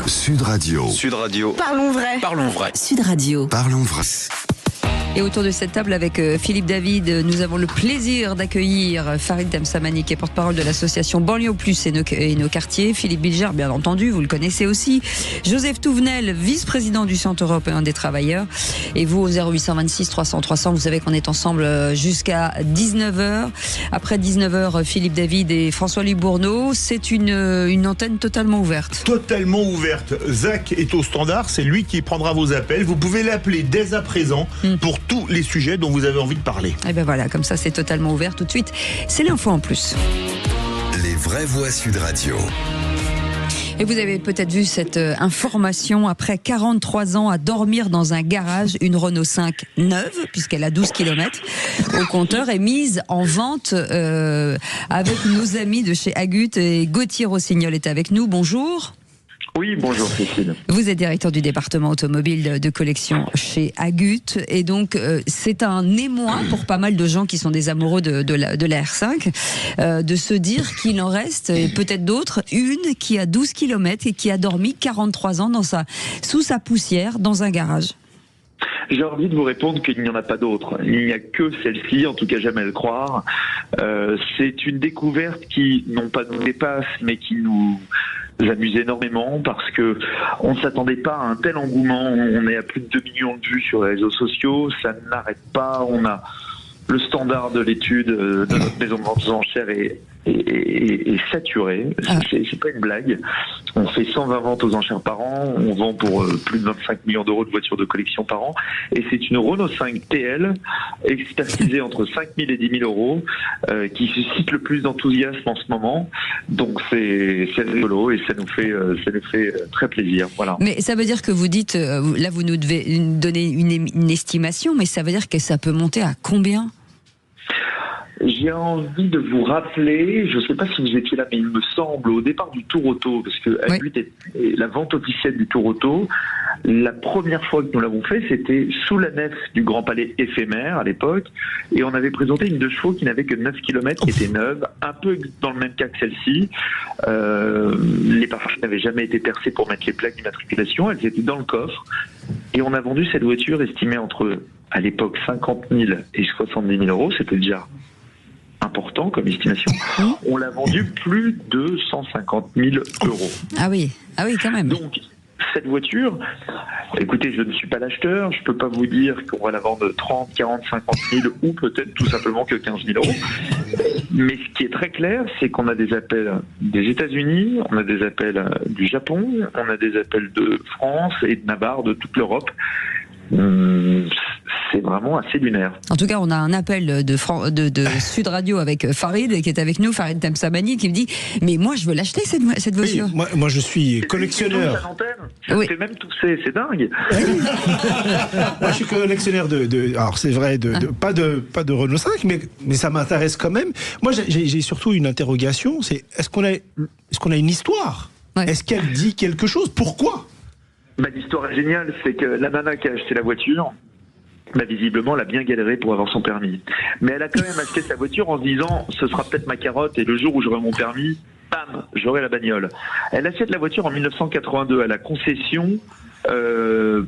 Sud Radio.
Sud Radio.
Parlons vrai.
Parlons vrai.
Sud Radio.
Parlons vrai.
Et autour de cette table avec Philippe David, nous avons le plaisir d'accueillir Farid Temsamani, qui est porte-parole de l'association Banlieue Plus et nos quartiers. Philippe Bilger, bien entendu, vous le connaissez aussi. Joseph Touvenel, vice-président du Centre européen des travailleurs. Et vous, au 0826 300 300, vous savez qu'on est ensemble jusqu'à 19h. Après 19h, Philippe David et François-Louis Bourneau. C'est une antenne totalement ouverte.
Totalement ouverte. Zach est au standard, c'est lui qui prendra vos appels. Vous pouvez l'appeler dès à présent pour tous les sujets dont vous avez envie de parler.
Et ben voilà, comme ça c'est totalement ouvert tout de suite. C'est l'info en plus.
Les vraies voix Sud Radio.
Et vous avez peut-être vu cette information, après 43 ans à dormir dans un garage, une Renault 5 neuve, puisqu'elle a 12 km au compteur, est mise en vente avec nos amis de chez Agut. Et Gauthier Rossignol est avec nous. Bonjour.
Oui, bonjour Cécile.
Vous êtes directeur du département automobile de collection chez Agut, et donc c'est un émoi pour pas mal de gens qui sont des amoureux de la R5 de se dire qu'il en reste, et peut-être d'autres, une qui a 12 km et qui a dormi 43 ans sous sa poussière dans un garage.
J'ai envie de vous répondre qu'il n'y en a pas d'autres. Il n'y a que celle-ci, en tout cas jamais à le croire. C'est une découverte qui, non pas nous dépasse, mais qui nous amuse énormément, parce que on ne s'attendait pas à un tel engouement. On est à plus de 2 millions de vues sur les réseaux sociaux, ça n'arrête pas. On a le standard de l'étude de notre maison de vente aux enchères est saturé. C'est pas une blague. On fait 120 ventes aux enchères par an. On vend pour plus de 25 millions d'euros de voitures de collection par an. Et c'est une Renault 5 TL expertisée entre 5 000 et 10 000 euros qui suscite le plus d'enthousiasme en ce moment. Donc c'est rigolo et ça nous fait très plaisir. Voilà.
Mais ça veut dire que vous dites, là vous nous devez donner une estimation, mais ça veut dire que ça peut monter à combien ?
J'ai envie de vous rappeler, je ne sais pas si vous étiez là, mais il me semble, au départ du Tour Auto, parce que Agut est la vente officielle du Tour Auto, la première fois que nous l'avons fait, c'était sous la nef du Grand Palais éphémère à l'époque, et on avait présenté une 2 chevaux qui n'avait que 9 km, qui était neuve, un peu dans le même cas que celle-ci. Les parties n'avaient jamais été percées pour mettre les plaques d'immatriculation, elles étaient dans le coffre, et on a vendu cette voiture estimée entre, à l'époque, 50 000 et 70 000 euros, c'était déjà important comme estimation. On l'a vendu plus de 150 000 euros.
Ah oui, quand même.
Donc, cette voiture, écoutez, je ne suis pas l'acheteur, je ne peux pas vous dire qu'on va la vendre 30, 40, 50 000 ou peut-être tout simplement que 15 000 euros. Mais ce qui est très clair, c'est qu'on a des appels des États-Unis, on a des appels du Japon, on a des appels de France et de Navarre, de toute l'Europe. C'est vraiment assez lunaire.
En tout cas, on a un appel de Sud Radio avec Farid qui est avec nous, Farid Temsamani, qui me dit mais moi je veux l'acheter cette voiture.
Oui, moi je suis collectionneur.
Ça fait même tousser, c'est dingue.
Moi je suis collectionneur alors c'est vrai pas de Renault 5, mais ça m'intéresse quand même. Moi j'ai surtout une interrogation, c'est est-ce qu'on a une histoire ? Est-ce qu'elle dit quelque chose ? Pourquoi ?
L'histoire est géniale, c'est que la nana qui a acheté la voiture, visiblement, elle a bien galéré pour avoir son permis. Mais elle a quand même acheté sa voiture en se disant, ce sera peut-être ma carotte et le jour où j'aurai mon permis, bam, j'aurai la bagnole. Elle achète la voiture en 1982 à la concession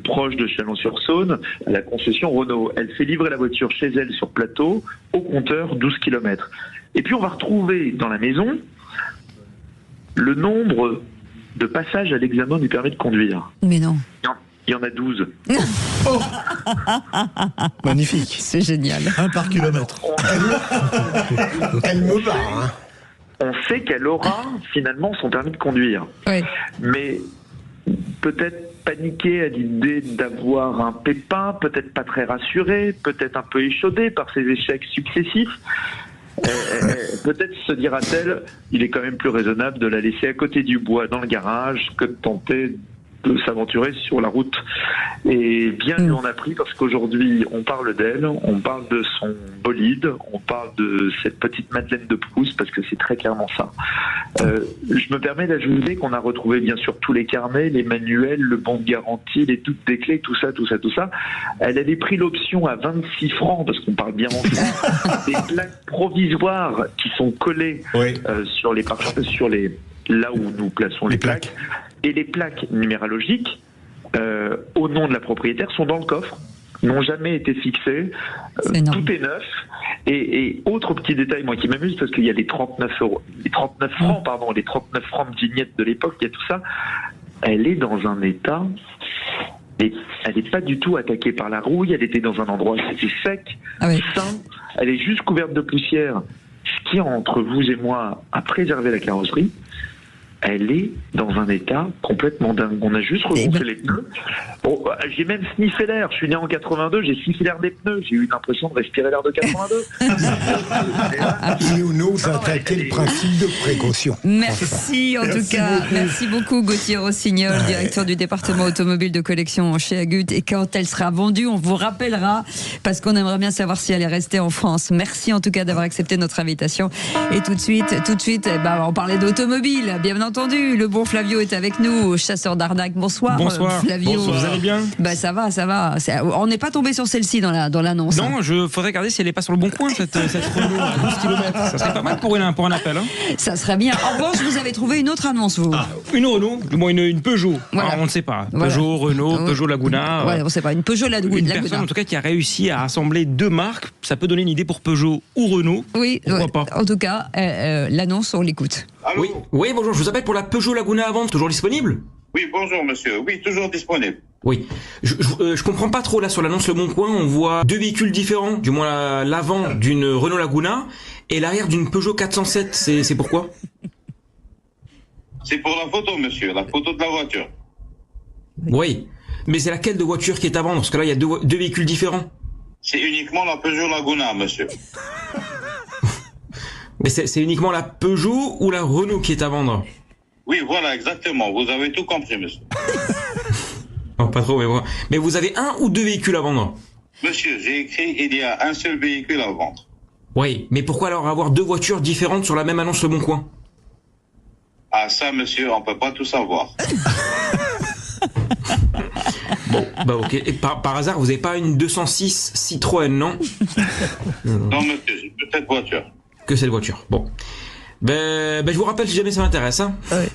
proche de Chalon-sur-Saône, à la concession Renault. Elle fait livrer la voiture chez elle sur plateau, au compteur 12 km. Et puis on va retrouver dans la maison le nombre de passages à l'examen du permis de conduire.
Mais non.
Il y en a 12.
Oh.
Magnifique.
C'est génial.
1 par kilomètre.
Elle me bat, hein.
On sait qu'elle aura finalement son permis de conduire.
Oui.
Mais peut-être paniquée à l'idée d'avoir un pépin, peut-être pas très rassurée, peut-être un peu échaudée par ses échecs successifs. Peut-être se dira-t-elle, il est quand même plus raisonnable de la laisser à côté du bois dans le garage que de tenter de s'aventurer sur la route. Et bien lui en a pris, parce qu'aujourd'hui on parle d'elle, on parle de son bolide, on parle de cette petite Madeleine de Proust, parce que c'est très clairement ça. Je me permets d'ajouter qu'on a retrouvé bien sûr tous les carnets, les manuels, le bon de garantie, les toutes des clés, tout ça. Elle avait pris l'option à 26 francs, parce qu'on parle bien en France, des plaques provisoires qui sont collées sur les là où nous plaçons les plaques. Et les plaques numérologiques, au nom de la propriétaire, sont dans le coffre. n'ont jamais été fixés. Tout est neuf. Et autre petit détail, moi, qui m'amuse, parce qu'il y a les 39 francs de vignette de l'époque, il y a tout ça. Elle est dans un état, et elle n'est pas du tout attaquée par la rouille, elle était dans un endroit assez sec, sain, elle est juste couverte de poussière, ce qui, entre vous et moi, a préservé la carrosserie. Elle est dans un état complètement dingue. On a juste remonté les pneus. Bon, j'ai même sniffé l'air. Je suis né en 82, j'ai sniffé l'air des pneus. J'ai eu l'impression de respirer l'air de 82.
Il nous attaquer le principe de précaution.
Merci en tout cas. Merci beaucoup Gauthier Rossignol, directeur du département automobile de collection chez Agut. Et quand elle sera vendue, on vous rappellera parce qu'on aimerait bien savoir si elle est restée en France. Merci en tout cas d'avoir accepté notre invitation. Et tout de suite, on parlait d'automobile, bien entendu. Le bon Flavio est avec nous, chasseur d'arnaque. Bonsoir.
Bonsoir.
Flavio.
Bonsoir. Vous allez bien?
Ça va. On n'est pas tombé sur celle-ci dans l'annonce.
Non, faudrait regarder si elle n'est pas sur le bon coin, cette Renault à 12 km. Ça serait pas mal pour un appel. Hein.
Ça serait bien. En revanche, vous avez trouvé une autre annonce, vous.
Une Renault, une Peugeot.
Voilà.
Alors, on ne sait pas. Peugeot, Renault, Peugeot Laguna.
Ouais, on ne sait pas. Une Peugeot Laguna.
Une personne, en tout cas, qui a réussi à assembler deux marques. Ça peut donner une idée pour Peugeot ou Renault.
Oui,
pourquoi pas.
En tout cas, l'annonce, on l'écoute.
Oui, bonjour, je vous appelle pour la Peugeot Laguna à vendre, toujours disponible?
Oui, bonjour monsieur, oui, toujours disponible.
Oui, je comprends pas trop là sur l'annonce Le Bon Coin, on voit deux véhicules différents, du moins l'avant d'une Renault Laguna et l'arrière d'une Peugeot 407, c'est pourquoi?
C'est pour la photo monsieur, la photo de la voiture.
Oui, mais c'est laquelle de voiture qui est à vendre? Parce que là il y a deux véhicules différents.
C'est uniquement la Peugeot Laguna monsieur.
Mais c'est uniquement la Peugeot ou la Renault qui est à vendre?
Oui, voilà, exactement. Vous avez tout compris, monsieur.
Non, pas trop, mais bon. Mais vous avez un ou deux véhicules à vendre?
Monsieur, j'ai écrit il y a un seul véhicule à vendre.
Oui, mais pourquoi alors avoir deux voitures différentes sur la même annonce Le Bon Coin?
Ah, ça, monsieur, on peut pas tout savoir.
Bon, ok. Et par hasard, vous n'avez pas une 206 Citroën, non?
Non, monsieur, j'ai que cette voiture.
Que cette voiture. Bon. Je vous rappelle si jamais ça m'intéresse. Hein.
Ouais.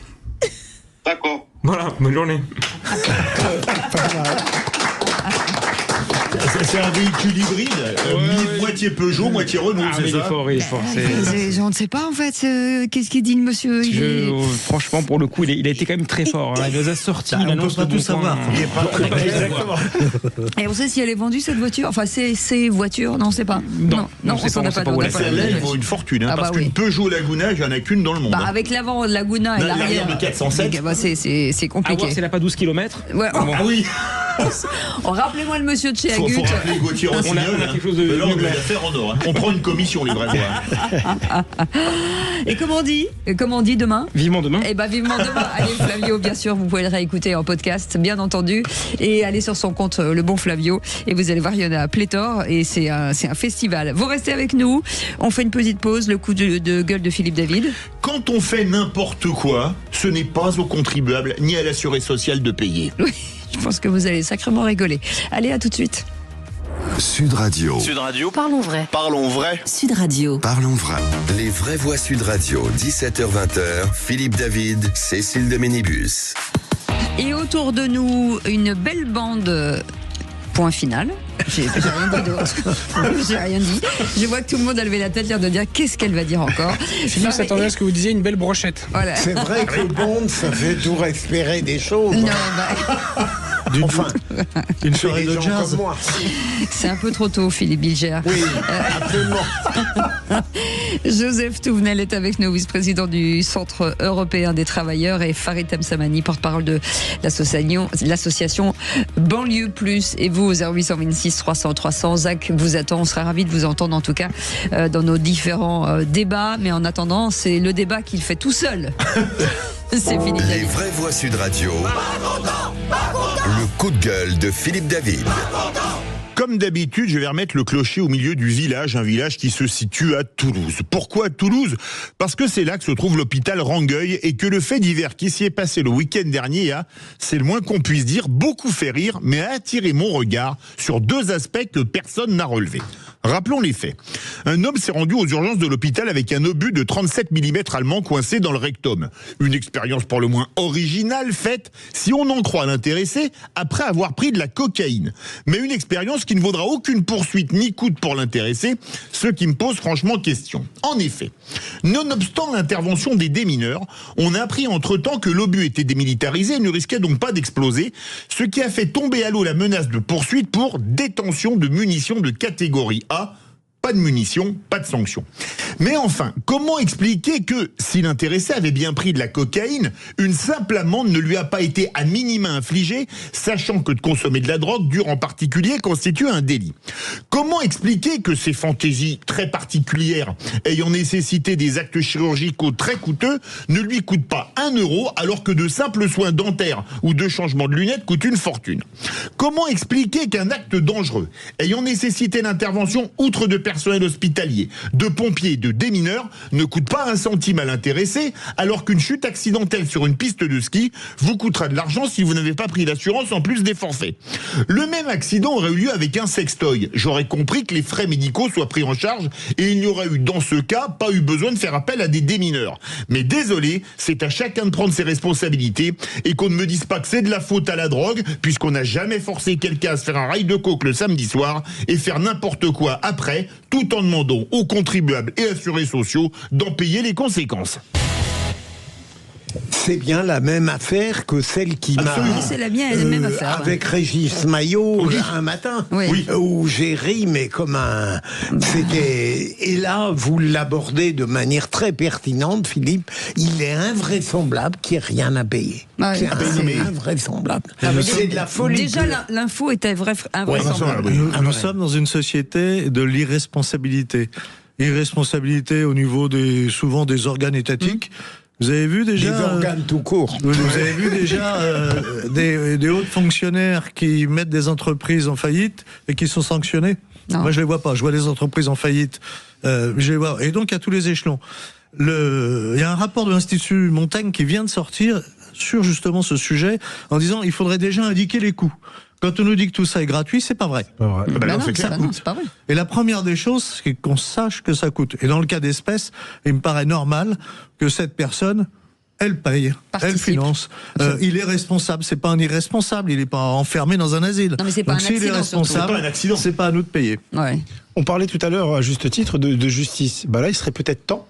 D'accord.
Voilà, bonne journée.
C'est un véhicule hybride, moitié Peugeot, moitié Renault, c'est ça?
Il est fort.
Je ne sais pas en fait, qu'est-ce qu'il dit le monsieur?
Franchement, pour le coup, il a été quand même très fort. Hein. Il nous a sorti une annonce.
On ne peut pas tout savoir.
Exactement.
Et on sait si elle est vendue cette voiture? Enfin, ces voitures? Non, on ne sait pas. Non, on s'en a pas.
Celle-là, il vaut une fortune, parce qu'une Peugeot Laguna, il n'y en a qu'une dans le monde.
Avec l'avant de Laguna et l'arrière
de 407.
C'est compliqué.
C'est la pas 12 km.
Ouais.
Ah oui.
Rappelez-moi le monsieur de chez Agut.
Faut rappeler Gauthier Rossignol.
On a quelque chose de
là, on doit faire en or. On prend une commission, les vrais voix.
Et comment on dit demain?
Vivement demain.
Eh ben vivement demain. Allez Flavio, bien sûr, vous pouvez le réécouter en podcast, bien entendu, et allez sur son compte Le Bon Flavio et vous allez voir, il y en a pléthore et c'est un festival. Vous restez avec nous. On fait une petite pause. Le coup de gueule de Philippe David.
Quand on fait n'importe quoi, ce n'est pas aux contribuables ni à l'assuré social de payer.
Oui. Je pense que vous allez sacrément rigoler. Allez, à tout de suite.
Sud Radio.
Sud Radio.
Parlons vrai.
Parlons vrai.
Sud Radio.
Parlons vrai. Les vraies voix Sud Radio, 17h-20h. Philippe David, Cécile de Ménibus.
Et autour de nous, une belle bande. Point final. J'ai rien dit d'autre. J'ai rien dit. Je vois que tout le monde a levé la tête, l'air de dire qu'est-ce qu'elle va dire encore.
Je s'attendais à ce que vous disiez une belle brochette.
Voilà.
C'est vrai que le bond, ça fait tout respirer des choses.
Non,
une soirée de jazz.
C'est un peu trop tôt, Philippe Bilger.
Oui, absolument.
Joseph Touvenel est avec nous, vice-président du Centre européen des travailleurs, et Farid Temsamani, porte-parole de l'association Banlieue Plus. Et vous, au 0826 300 300, Zach vous attend. On sera ravis de vous entendre, en tout cas, dans nos différents débats. Mais en attendant, c'est le débat qu'il fait tout seul. C'est fini.
Les vraies voix Sud Radio. Le coup de gueule de Philippe David.
Comme d'habitude, je vais remettre le clocher au milieu du village, un village qui se situe à Toulouse. Pourquoi Toulouse? Parce que c'est là que se trouve l'hôpital Rangueil et que le fait divers qui s'y est passé le week-end dernier a, c'est le moins qu'on puisse dire, beaucoup fait rire, mais a attiré mon regard sur deux aspects que personne n'a relevés. Rappelons les faits. Un homme s'est rendu aux urgences de l'hôpital avec un obus de 37 mm allemand coincé dans le rectum. Une expérience pour le moins originale faite, si on en croit l'intéressé, après avoir pris de la cocaïne. Mais une expérience qui ne vaudra aucune poursuite ni coûte pour l'intéressé, ce qui me pose franchement question. En effet, nonobstant l'intervention des démineurs, on a appris entre-temps que l'obus était démilitarisé et ne risquait donc pas d'exploser, ce qui a fait tomber à l'eau la menace de poursuite pour détention de munitions de catégorie A. Pas de munitions, pas de sanctions. Mais enfin, comment expliquer que, si l'intéressé avait bien pris de la cocaïne, une simple amende ne lui a pas été à minima infligée, sachant que de consommer de la drogue, dure en particulier, constitue un délit? Comment expliquer que ces fantaisies très particulières, ayant nécessité des actes chirurgicaux très coûteux, ne lui coûtent pas 1 euro, alors que de simples soins dentaires ou de changement de lunettes coûtent une fortune? Comment expliquer qu'un acte dangereux, ayant nécessité l'intervention outre de personnel hospitalier, de pompiers, de démineurs, ne coûte pas 1 centime à l'intéressé, alors qu'une chute accidentelle sur une piste de ski vous coûtera de l'argent si vous n'avez pas pris l'assurance en plus des forfaits? Le même accident aurait eu lieu avec un sextoy. J'aurais compris que les frais médicaux soient pris en charge et il n'y aurait eu dans ce cas pas eu besoin de faire appel à des démineurs. Mais désolé, c'est à chacun de prendre ses responsabilités et qu'on ne me dise pas que c'est de la faute à la drogue, puisqu'on n'a jamais forcé quelqu'un à se faire un rail de coke le samedi soir et faire n'importe quoi après, tout en demandant aux contribuables et assurés sociaux d'en payer les conséquences.
C'est bien la même affaire que celle qui m'a...
C'est la mienne, la même affaire.
Avec Régis Maillot, un matin, où j'ai ri, mais comme un... Et là, vous l'abordez de manière très pertinente, Philippe. Il est invraisemblable qu'il n'y ait rien à payer. C'est invraisemblable. C'est de la folie.
Déjà, l'info était invraisemblable.
Nous sommes dans une société de l'irresponsabilité. Irresponsabilité au niveau souvent des organes étatiques. Vous avez vu déjà...
Des organes tout court.
Vous avez vu déjà des hauts fonctionnaires qui mettent des entreprises en faillite et qui sont sanctionnés? Non. Moi, je les vois pas. Je vois des entreprises en faillite. Je les vois. Et donc, à tous les échelons. Il y a un rapport de l'Institut Montaigne qui vient de sortir sur justement ce sujet en disant il faudrait déjà indiquer les coûts. Quand on nous dit que tout ça est gratuit, c'est pas vrai.
C'est pas vrai.
Et la première des choses, c'est qu'on sache que ça coûte. Et dans le cas d'espèce, il me paraît normal que cette personne, elle paye, elle finance. Il est responsable. C'est pas un irresponsable. Il est pas enfermé dans un asile.
Non, mais c'est pas
donc s'il est responsable, c'est pas à nous de payer.
Ouais.
On parlait tout à l'heure, à juste titre, de justice. Là, il serait peut-être temps,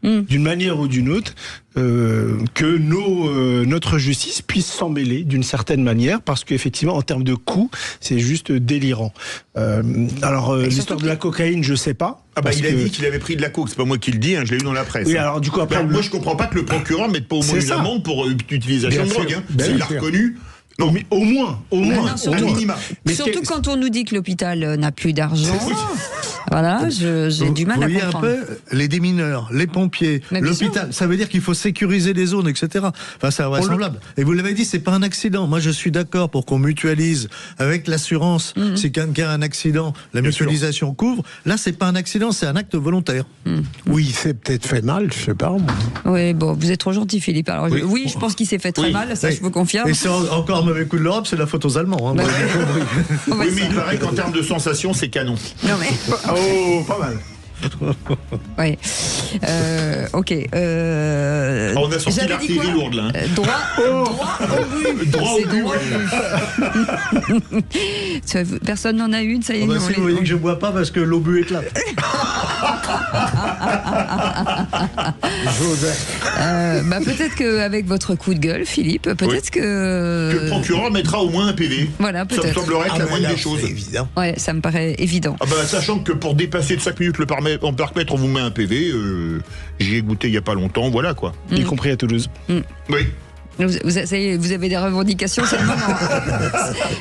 d'une manière ou d'une autre, que notre justice puisse s'en mêler d'une certaine manière, parce qu'effectivement, en termes de coûts, c'est juste délirant. L'histoire de la cocaïne, je sais pas.
Il a dit qu'il avait pris de la coke, c'est pas moi qui le dis, je l'ai lu dans la presse.
Oui, alors du coup après,
moi je comprends pas que le procureur mette pas au moins une amende pour utilisation de drogue. S'il l'a reconnu.
Non, mais au moins.
Minima. Surtout quand on nous dit que l'hôpital n'a plus d'argent. Voilà, j'ai du mal à comprendre.
Vous voyez un peu les démineurs, les pompiers, l'hôpital. Ça veut dire qu'il faut sécuriser les zones, etc. Enfin, c'est invraisemblable. Et vous l'avez dit, c'est pas un accident. Moi, je suis d'accord pour qu'on mutualise avec l'assurance. Si quelqu'un a un accident, la mutualisation couvre. Là, c'est pas un accident, c'est un acte volontaire.
Oui, il s'est peut-être fait mal, je sais pas.
Oui, bon, vous êtes trop gentil, Philippe. Alors, oui, je pense qu'il s'est fait très mal, ça je vous confirme.
Et c'est encore mauvais coup de l'Europe, c'est la faute aux Allemands.
Oui, mais il paraît qu'en termes de sensation, c'est canon.
Non, mais...
Oh, pas mal.
Oui. Ok.
On a sorti l'artillerie lourde là.
Droit au but.
Droit au
but. Personne n'en a une, ça y est.
Si vous voyez que je bois pas parce que l'obus éclate.
Peut-être qu'avec votre coup de gueule, Philippe, peut-être que
le procureur mettra au moins un PV.
Voilà, peut-être.
Ça me semblerait être la moindre des choses.
Évident.
Ouais, ça me paraît évident.
Sachant que pour dépasser de 5 minutes le parc-mètre, on vous met un PV. J'y ai goûté il y a pas longtemps, voilà quoi.
Y compris à Toulouse.
Oui.
Vous avez des revendications, c'est le moment.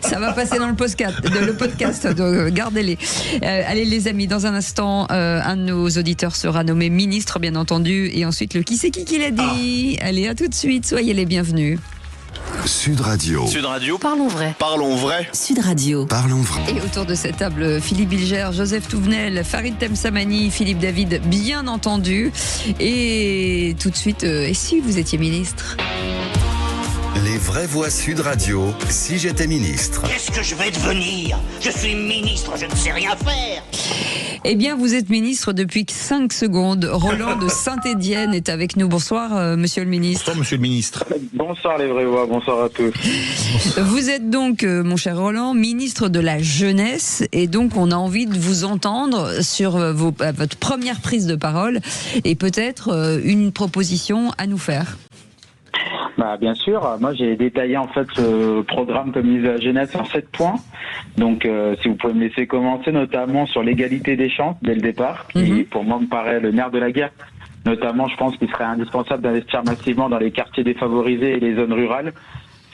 Ça va passer dans le podcast, donc gardez-les. Allez les amis, dans un instant, un de nos auditeurs sera nommé ministre, bien entendu, et ensuite le qui c'est qui l'a dit. Allez, à tout de suite, soyez les bienvenus.
Sud Radio.
Sud Radio.
Parlons vrai.
Parlons vrai.
Sud Radio.
Parlons vrai.
Et autour de cette table, Philippe Bilger, Joseph Touvenel, Farid Temsamani, Philippe David, bien entendu. Et tout de suite, et si vous étiez ministre ?
Les vraies voix Sud Radio, si j'étais ministre.
Qu'est-ce que je vais devenir? Je suis ministre, je ne sais rien faire.
Eh bien, vous êtes ministre depuis 5 secondes. Roland de Saint-Étienne est avec nous. Bonsoir, monsieur le ministre.
Bonsoir, monsieur le ministre.
Bonsoir les vraies voix, bonsoir à tous.
Vous êtes donc, mon cher Roland, ministre de la Jeunesse, et donc on a envie de vous entendre sur votre première prise de parole et peut-être une proposition à nous faire.
Bien sûr, moi j'ai détaillé en fait ce programme comme ministre de la Jeunesse en 7 points. Donc si vous pouvez me laisser commencer, notamment sur l'égalité des chances dès le départ, qui pour moi me paraît le nerf de la guerre. Notamment, je pense qu'il serait indispensable d'investir massivement dans les quartiers défavorisés et les zones rurales.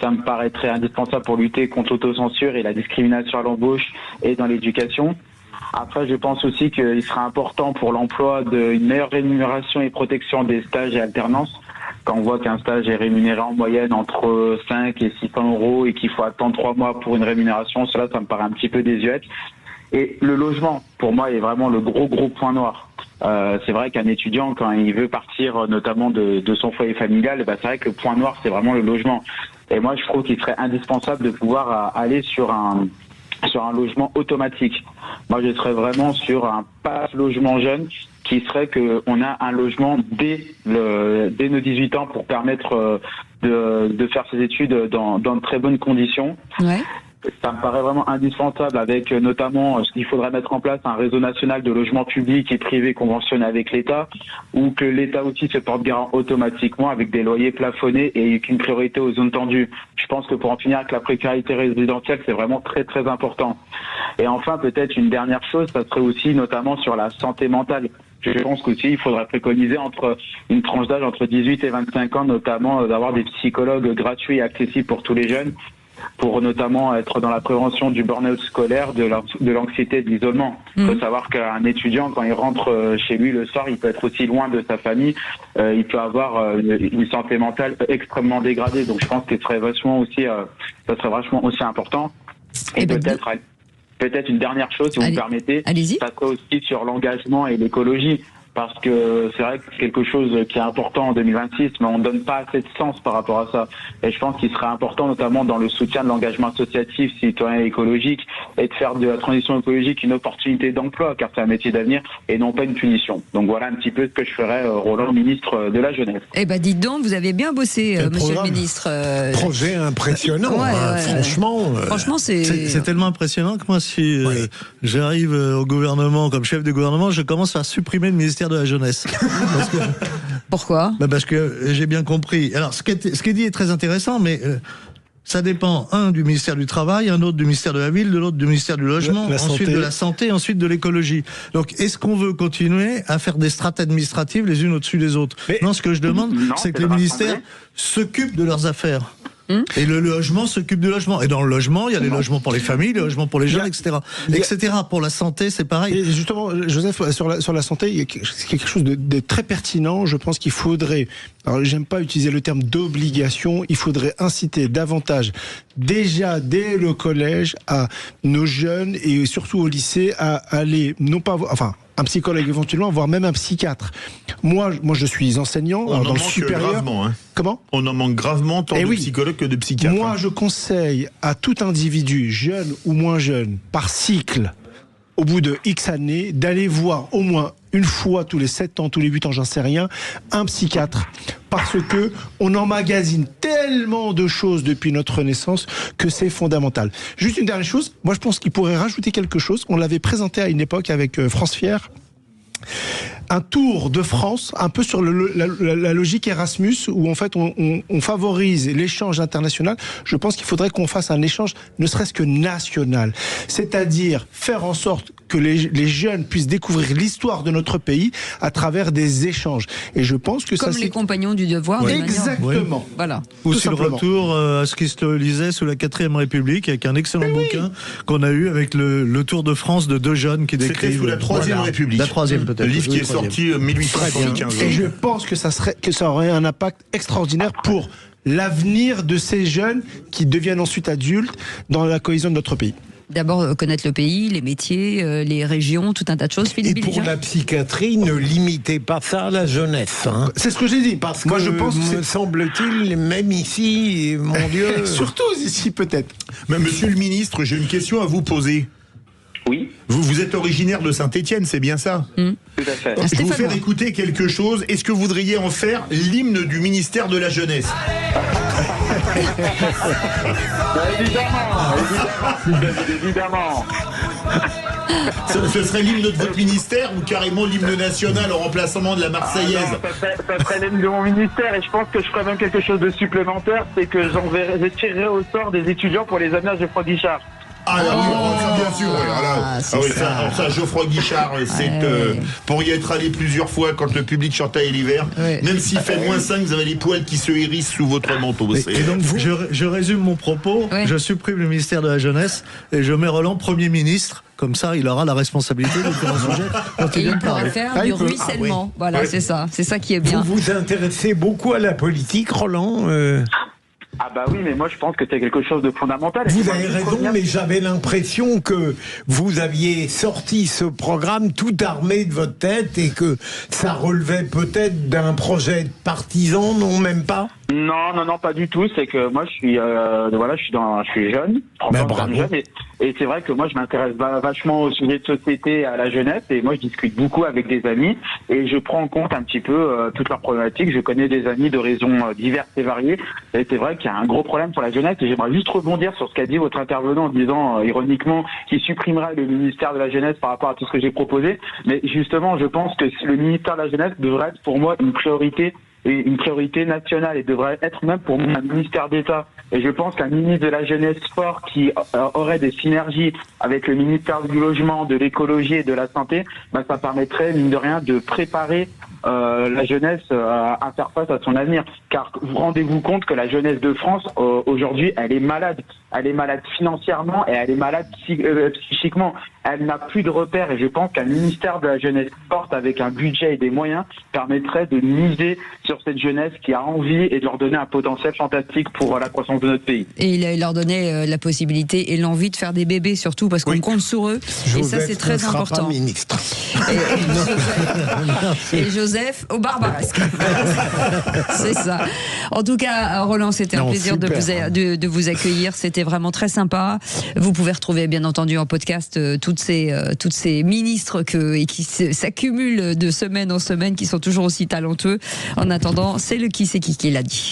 Ça me paraîtrait indispensable pour lutter contre l'autocensure et la discrimination à l'embauche et dans l'éducation. Après, je pense aussi qu'il sera important pour l'emploi d'une meilleure rémunération et protection des stages et alternances. Quand on voit qu'un stage est rémunéré en moyenne entre 5 et 600 euros et qu'il faut attendre 3 mois pour une rémunération, cela, ça me paraît un petit peu désuet. Et le logement, pour moi, est vraiment le gros point noir. C'est vrai qu'un étudiant, quand il veut partir notamment de son foyer familial, c'est vrai que le point noir, c'est vraiment le logement. Et moi, je trouve qu'il serait indispensable de pouvoir aller sur un logement automatique. Moi, je serais vraiment sur un pass logement jeune qui serait qu'on a un logement dès nos 18 ans pour permettre de faire ses études dans de très bonnes conditions. Ouais. Ça me paraît vraiment indispensable avec notamment ce qu'il faudrait mettre en place un réseau national de logements publics et privés conventionnés avec l'État, ou que l'État aussi se porte garant automatiquement avec des loyers plafonnés et une priorité aux zones tendues. Je pense que pour en finir avec la précarité résidentielle, c'est vraiment très important. Et enfin, peut-être une dernière chose, ça serait aussi notamment sur la santé mentale. Je pense qu'aussi, il faudrait préconiser entre une tranche d'âge entre 18 et 25 ans, notamment d'avoir des psychologues gratuits et accessibles pour tous les jeunes, pour notamment être dans la prévention du burn-out scolaire, de l'anxiété et de l'isolement. Il faut savoir qu'un étudiant, quand il rentre chez lui le soir, il peut être aussi loin de sa famille, il peut avoir une santé mentale extrêmement dégradée. Donc je pense que ça serait vachement aussi important. Et peut-être une dernière chose, si vous me permettez, ça serait aussi sur l'engagement et l'écologie. Parce que c'est vrai que c'est quelque chose qui est important en 2026, mais on ne donne pas assez de sens par rapport à ça. Et je pense qu'il serait important, notamment dans le soutien de l'engagement associatif, citoyen et écologique, et de faire de la transition écologique une opportunité d'emploi, car c'est un métier d'avenir, et non pas une punition. Donc voilà un petit peu ce que je ferais, Roland, ministre de la Jeunesse.
Eh ben, dites donc, vous avez bien bossé, monsieur le ministre.
Projet impressionnant, franchement.
Franchement,
c'est tellement impressionnant que moi, si j'arrive au gouvernement, comme chef de gouvernement, je commence à supprimer le ministère de la Jeunesse.
Pourquoi ?
Parce que j'ai bien compris. Alors, ce qui est dit est très intéressant, mais ça dépend, un du ministère du Travail, un autre du ministère de la Ville, de l'autre du ministère du Logement, ensuite de la Santé, ensuite de l'écologie. Donc, est-ce qu'on veut continuer à faire des strates administratives les unes au-dessus des autres ? Non, ce que je demande, c'est que les ministères s'occupent de leurs affaires. Et le logement s'occupe du logement. Et dans le logement, il y a les logements pour les familles, les logements pour les jeunes, etc. Pour la santé, c'est pareil.
Et justement, Joseph, sur la santé, il y a quelque chose de très pertinent. Je pense qu'il faudrait, alors j'aime pas utiliser le terme d'obligation, il faudrait inciter davantage, déjà dès le collège, à nos jeunes et surtout au lycée, à aller, non pas, un psychologue éventuellement, voire même un psychiatre. Moi, je suis enseignant dans le supérieur.
Gravement, hein.
Comment ?
On en manque gravement tant de psychologues que de psychiatres.
Moi, je conseille à tout individu, jeune ou moins jeune, par cycle, au bout de X années, d'aller voir au moins une fois tous les 7 ans, tous les 8 ans, j'en sais rien, un psychiatre. Parce que on emmagasine tellement de choses depuis notre naissance que c'est fondamental. Juste une dernière chose, moi je pense qu'il pourrait rajouter quelque chose. On l'avait présenté à une époque avec France Fier. Un tour de France, un peu sur la logique Erasmus, où en fait on favorise l'échange international. Je pense qu'il faudrait qu'on fasse un échange ne serait-ce que national. C'est-à-dire faire en sorte que les jeunes puissent découvrir l'histoire de notre pays à travers des échanges. Et je pense que
comme
ça,
les compagnons du devoir.
Oui. Exactement.
Oui. Voilà.
Ou c'est le retour à ce qui se lisait sous la 4e République, avec un excellent bouquin qu'on a eu avec le Tour de France de 2 jeunes qui décrivent.
C'était sous la 3e République.
La 3e peut-être.
Le livre qui est sorti 1875.
Et je pense que ça aurait un impact extraordinaire pour l'avenir de ces jeunes qui deviennent ensuite adultes dans la cohésion de notre pays.
D'abord, connaître le pays, les métiers, les régions, tout un tas de choses. Philippe
Et pour
Bilger.
la psychiatrie, ne limitez pas ça à la jeunesse. Hein.
C'est ce que j'ai dit.
Parce
Moi,
que,
je pense que
me semble-t-il, même ici, mon Dieu...
Surtout ici, peut-être.
Mais monsieur le ministre, j'ai une question à vous poser.
Oui.
Vous êtes originaire de Saint-Étienne, c'est bien ça?
Tout à fait.
Je vais vous faire écouter quelque chose. Est-ce que vous voudriez en faire l'hymne du ministère de la Jeunesse?
Évidemment.
Ce serait l'hymne de votre ministère ou carrément l'hymne national en remplacement de la Marseillaise?
Ça serait l'hymne de mon ministère et je pense que je ferais même quelque chose de supplémentaire, c'est que je tirerai au sort des étudiants pour les amener à Geoffroy Guichard.
Ah oui, bien sûr. Oui, ça, Geoffroy Guichard, c'est pour y être allé plusieurs fois quand le public chantait l'hiver. Même s'il fait -5, vous avez les poils qui se hérissent sous votre manteau.
Et donc, je résume mon propos. Je supprime le ministère de la Jeunesse et je mets Roland Premier ministre. Comme ça, il aura la responsabilité de faire un sujet quand
Et
il
il pourra faire du ruissellement. Voilà, c'est ça. C'est ça qui est bien.
Vous vous intéressez beaucoup à la politique, Roland
Ah bah oui, mais moi je pense que c'est quelque chose de fondamental.
Vous avez raison, mais j'avais l'impression que vous aviez sorti ce programme tout armé de votre tête et que ça relevait peut-être d'un projet partisan, non, même pas?
Non, pas du tout. C'est que moi, je suis jeune, 30 ans jeune, et c'est vrai que moi, je m'intéresse vachement au sujet de société, à la jeunesse, et moi, je discute beaucoup avec des amis, et je prends en compte un petit peu toutes leurs problématiques. Je connais des amis de raisons diverses et variées, et c'est vrai qu'il y a un gros problème pour la jeunesse, et j'aimerais juste rebondir sur ce qu'a dit votre intervenant en disant, ironiquement, qu'il supprimerait le ministère de la jeunesse par rapport à tout ce que j'ai proposé. Mais justement, je pense que le ministère de la jeunesse devrait être pour moi une priorité nationale et devrait être même pour moi un ministère d'État. Et je pense qu'un ministre de la jeunesse fort qui aurait des synergies avec le ministère du logement, de l'écologie et de la santé, ça permettrait, mine de rien, de préparer la jeunesse à faire face à son avenir. Car vous rendez-vous compte que la jeunesse de France, aujourd'hui, elle est malade. Elle est malade financièrement et elle est malade psychiquement. Elle n'a plus de repères et je pense qu'un ministère de la jeunesse forte avec un budget et des moyens permettrait de miser sur cette jeunesse qui a envie et de leur donner un potentiel fantastique pour la croissance de notre pays.
Et il leur donnait la possibilité et l'envie de faire des bébés surtout parce qu'on compte sur eux.
Joseph,
et ça c'est très important.
Pas ministre.
Et Joseph au Barbaresque. C'est ça. En tout cas, Roland, c'était un plaisir de vous accueillir. C'était vraiment très sympa. Vous pouvez retrouver bien entendu en podcast toutes ces ministres qui s'accumulent de semaine en semaine, qui sont toujours aussi talentueux. En attendant, c'est le qui c'est qui l'a dit.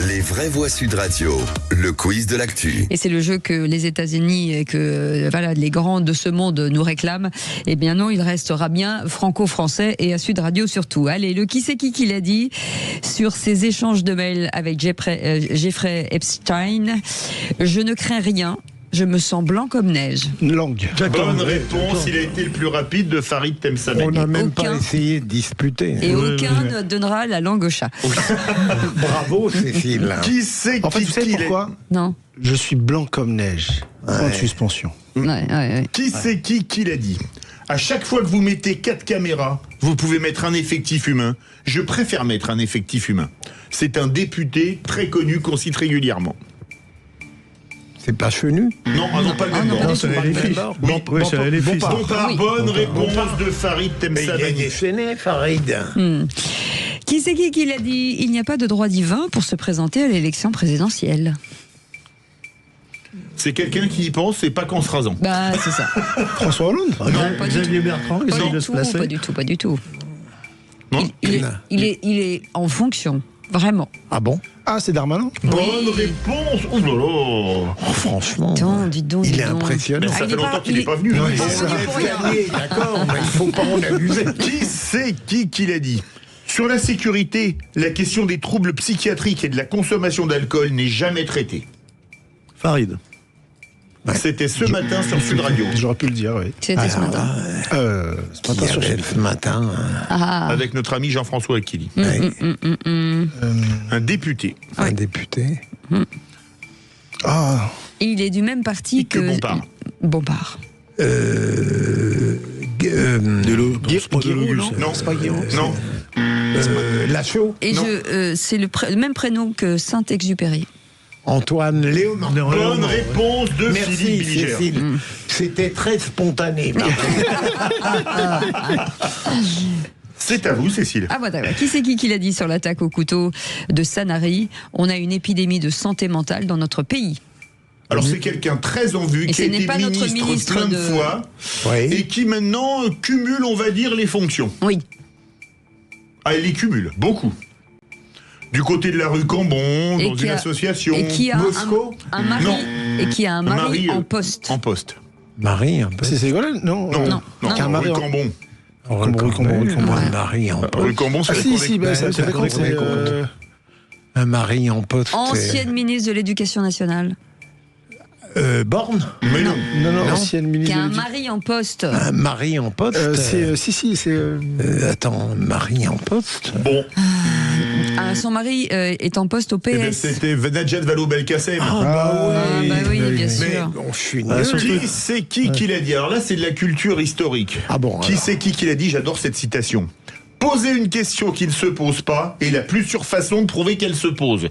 Les vraies voix Sud Radio, le quiz de l'actu.
Et c'est le jeu que les États-Unis et que les grands de ce monde nous réclament. Eh bien non, il restera bien franco-français et à Sud Radio surtout. Allez, le qui c'est qui l'a dit sur ces échanges de mails avec Jeffrey Epstein. Je ne crains rien. Je me sens blanc comme neige.
Langue.
Bonne réponse, il a été le plus rapide de Farid Temsamani.
On n'a même pas essayé de disputer.
Et aucun ne donnera la langue au chat.
Bravo, Cécile.
Qui c'est
En fait, vous savez pourquoi?
Non.
Je suis blanc comme neige. En suspension.
Qui c'est qui l'a dit? À chaque fois que vous mettez 4 caméras, vous pouvez mettre un effectif humain. Je préfère mettre un effectif humain. C'est un député très connu qu'on cite régulièrement.
C'est pas Chenu?
Non, pas le même bord.
Non, c'est les filles. C'est les filles.
Bonne réponse de Farid Temsamani.
Il est déchaîné, Farid.
Qui c'est qui l'a dit? Il n'y a pas de droit divin pour se présenter à l'élection présidentielle.
C'est quelqu'un qui y pense, c'est pas qu'en se rasant.
C'est ça.
François Hollande?
Xavier Bertrand, il essaie de se placer.
Pas du tout. Non. Il est en fonction. Vraiment.
Ah bon?
Ah, c'est Darmanin?
Bonne réponse. Oh là là.
Franchement,
dis donc.
il est impressionnant.
Ça fait longtemps qu'il n'est pas venu.
D'accord, mais il ne faut pas en abuser.
Qui c'est qui l'a dit? Sur la sécurité, la question des troubles psychiatriques et de la consommation d'alcool n'est jamais traitée.
Farid.
C'était ce matin sur Sud Radio.
J'aurais pu le dire, oui.
C'était ce matin.
Ce matin sur ce matin.
Avec notre ami Jean-François Aquili. Un député.
Un député.
Il est du même parti que
Bompard.
Bompard.
Non, c'est pas Guiraud. Non.
Lachaud.
Et c'est le même prénom que Saint-Exupéry.
Antoine Léaumont.
Bonne réponse de
Merci,
Philippe Bilger.
Cécile. C'était très spontané.
C'est à vous, Cécile.
Ah, voilà. Qui c'est qui l'a dit sur l'attaque au couteau de Sanary? On a une épidémie de santé mentale dans notre pays.
Alors c'est quelqu'un très en vue, qui a été ministre plein de fois, et qui maintenant cumule, on va dire, les fonctions.
Oui.
Ah, il les cumule, beaucoup. Du côté de la rue Cambon, dans une association.
Et qui a
Moscou
un mari,
non.
Et qui a un mari en
poste. En poste.
Mari en poste.
C'est Ségolène? Non.
Non.
Un mari
rue
en...
Cambon.
Rue Cambon. Un mari en poste.
Rue Cambon, c'est
un mari en poste.
Ancienne ministre de l'Éducation nationale.
Borne?
Mais non.
Non, ancienne ministre.
Qui a un mari en poste.
Un mari en poste?
C'est.
Attends, mari en poste?
Bon.
Son mari est en poste au PS.
Eh ben, c'était Najat Vallaud-Belkacem.
Bah oui, bien sûr.
Mais je suis nul.
Qui c'est qui l'a dit? Alors là, c'est de la culture historique.
Ah bon?
Qui c'est qui l'a dit? J'adore cette citation. Poser une question qui ne se pose pas est la plus sûre façon de prouver qu'elle se pose.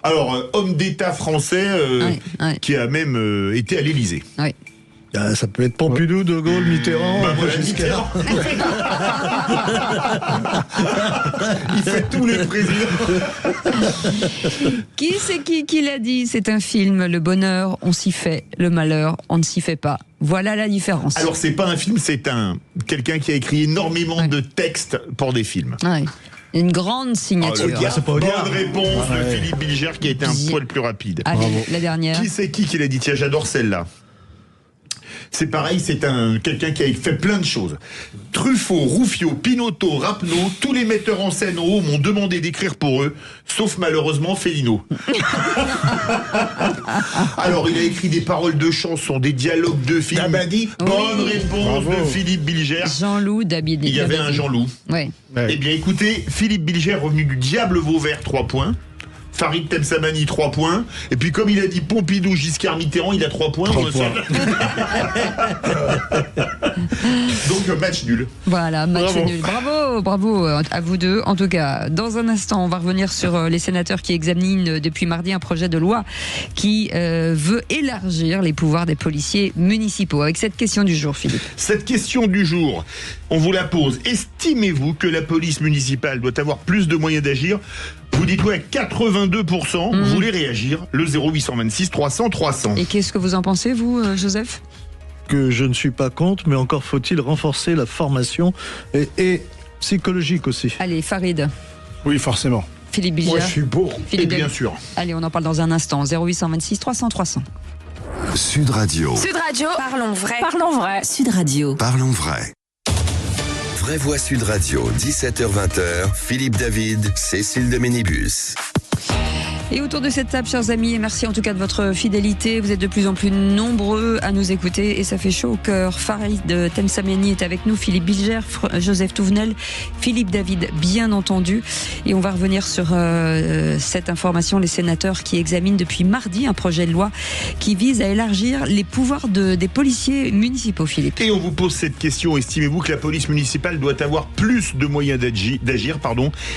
Alors, homme d'État français qui a même été à l'Élysée.
Oui.
Ça peut être Pompidou, De Gaulle, Mitterrand, Giscard.
Il fait tous les présidents.
Qui c'est qui l'a dit? C'est un film. Le bonheur, on s'y fait. Le malheur, on ne s'y fait pas. Voilà la différence.
Alors, c'est pas un film, c'est quelqu'un qui a écrit énormément de textes pour des films.
Ouais. Une grande signature.
Bonne réponse de Philippe Bilger qui a été un poil plus rapide.
Allez, la dernière.
Qui c'est qui l'a dit? Tiens, j'adore celle-là. C'est pareil, c'est quelqu'un qui a fait plein de choses. Truffaut, Rouffio, Pinotto, Rapneau, tous les metteurs en scène en haut m'ont demandé d'écrire pour eux, sauf malheureusement Fellino. Alors, il a écrit des paroles de chansons, des dialogues de films.
Dabadi.
Bonne réponse de Philippe Bilger.
Jean-Loup Dabadi.
Il y avait un Jean-Loup.
Ouais.
Eh bien, écoutez, Philippe Bilger, revenu du Diable Vauvert, 3 points. Farid Temsamani, 3 points. Et puis, comme il a dit Pompidou, Giscard, Mitterrand, il a 3 points. Donc, match nul.
Voilà, match nul. Bravo à vous deux. En tout cas, dans un instant, on va revenir sur les sénateurs qui examinent depuis mardi un projet de loi qui veut élargir les pouvoirs des policiers municipaux. Avec cette question du jour, Philippe.
Cette question du jour, on vous la pose. Estimez-vous que la police municipale doit avoir plus de moyens d'agir? Vous dites ouais, 82%. Vous voulez réagir? Le 0826 300 300.
Et qu'est-ce que vous en pensez, vous, Joseph?
Que je ne suis pas contre, mais encore faut-il renforcer la formation et psychologique aussi.
Allez, Farid.
Oui, forcément.
Philippe Bilger.
Moi, je suis pour.
Et bien sûr.
Allez, on en parle dans un instant. 0826 300 300.
Sud Radio.
Sud Radio. Parlons vrai. Parlons vrai.
Sud Radio.
Parlons vrai. Vraie Voix Sud Radio, 17h-20h, Philippe David, Cécile de Ménibus.
Et autour de cette table, chers amis, et merci en tout cas de votre fidélité. Vous êtes de plus en plus nombreux à nous écouter et ça fait chaud au cœur. Farid Temsamani est avec nous, Philippe Bilger, Joseph Touvenel, Philippe David, bien entendu. Et on va revenir sur cette information, les sénateurs qui examinent depuis mardi un projet de loi qui vise à élargir les pouvoirs des policiers municipaux, Philippe.
Et on vous pose cette question, estimez-vous que la police municipale doit avoir plus de moyens d'agir?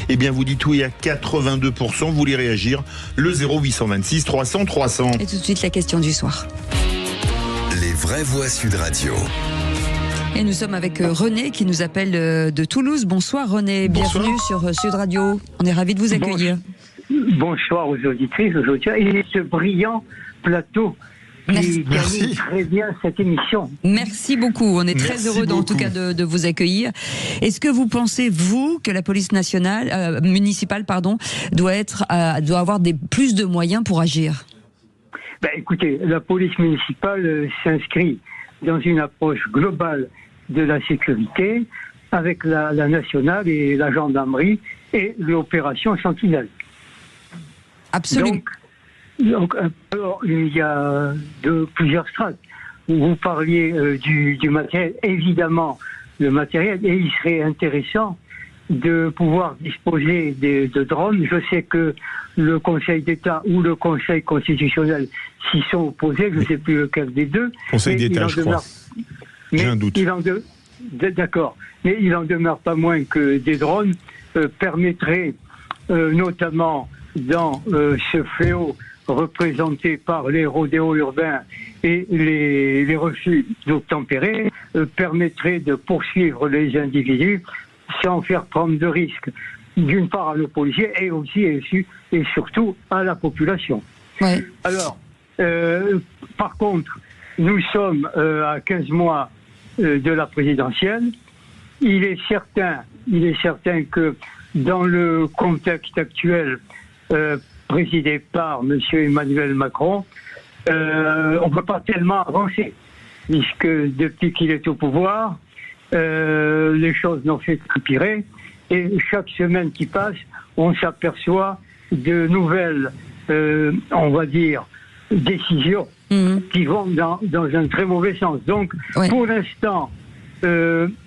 Eh bien, vous dites oui à 82%, vous voulez réagir? Le 0826 300 300.
Et tout de suite la question du soir.
Les vraies voix Sud Radio.
Et nous sommes avec René qui nous appelle de Toulouse. Bonsoir René, bienvenue sur Sud Radio. On est ravis de vous accueillir.
Bonsoir aux auditrices, aux auditeurs et ce brillant plateau. Qui anime très bien cette émission.
Merci beaucoup. On est très heureux en tout cas de vous accueillir. Est-ce que vous pensez, vous, que la police municipale doit avoir plus de moyens pour agir?
Écoutez, la police municipale s'inscrit dans une approche globale de la sécurité avec la nationale et la gendarmerie et l'opération Sentinelle.
Absolument.
Donc, il y a plusieurs strates. Vous parliez du matériel, évidemment, le matériel, et il serait intéressant de pouvoir disposer de drones. Je sais que le Conseil d'État ou le Conseil constitutionnel s'y sont opposés, je ne sais plus lequel des deux.
Conseil d'État, je crois. J'ai un doute.
D'accord. Mais il en demeure pas moins que des drones permettraient notamment dans ce fléau représenté par les rodéos urbains et les refus d'obtempérer permettrait de poursuivre les individus sans faire prendre de risques, d'une part à nos policiers et aussi et surtout à la population.
Ouais.
Alors, par contre, nous sommes à 15 mois de la présidentielle. Il est certain que dans le contexte actuel présidé par M. Emmanuel Macron, on ne peut pas tellement avancer, puisque depuis qu'il est au pouvoir, les choses n'ont fait qu'empirer, et chaque semaine qui passe, on s'aperçoit de nouvelles, on va dire, décisions qui vont dans un très mauvais sens. Donc, pour l'instant,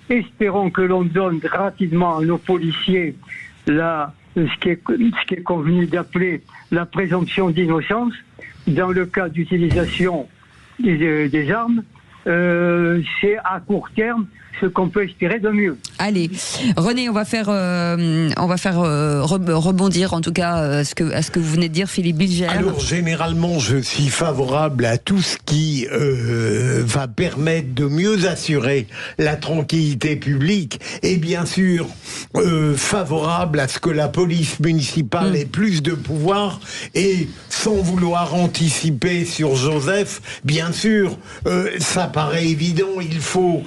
espérons que l'on donne rapidement à nos policiers ce qui est convenu d'appeler la présomption d'innocence dans le cas d'utilisation des armes. C'est à court terme ce qu'on peut espérer de mieux.
Allez, René, on va faire rebondir en tout cas à ce que vous venez de dire, Philippe Bilger.
Alors généralement, je suis favorable à tout ce qui va permettre de mieux assurer la tranquillité publique, et bien sûr favorable à ce que la police municipale ait plus de pouvoir, et sans vouloir anticiper sur Joseph, bien sûr, ça paraît évident, il faut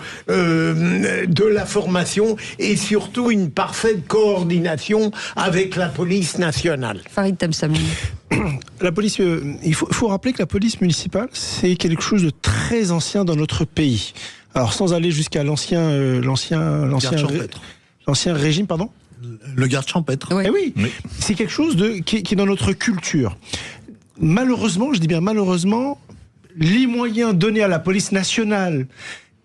de la formation et surtout une parfaite coordination avec la police nationale.
Farid Temsamani.
La police, il faut rappeler que la police municipale, c'est quelque chose de très ancien dans notre pays. Alors sans aller jusqu'à l'ancien régime, pardon.
Le garde champêtre.
Oui. Eh oui. C'est quelque chose qui est dans notre culture. Malheureusement, je dis bien malheureusement, les moyens donnés à la police nationale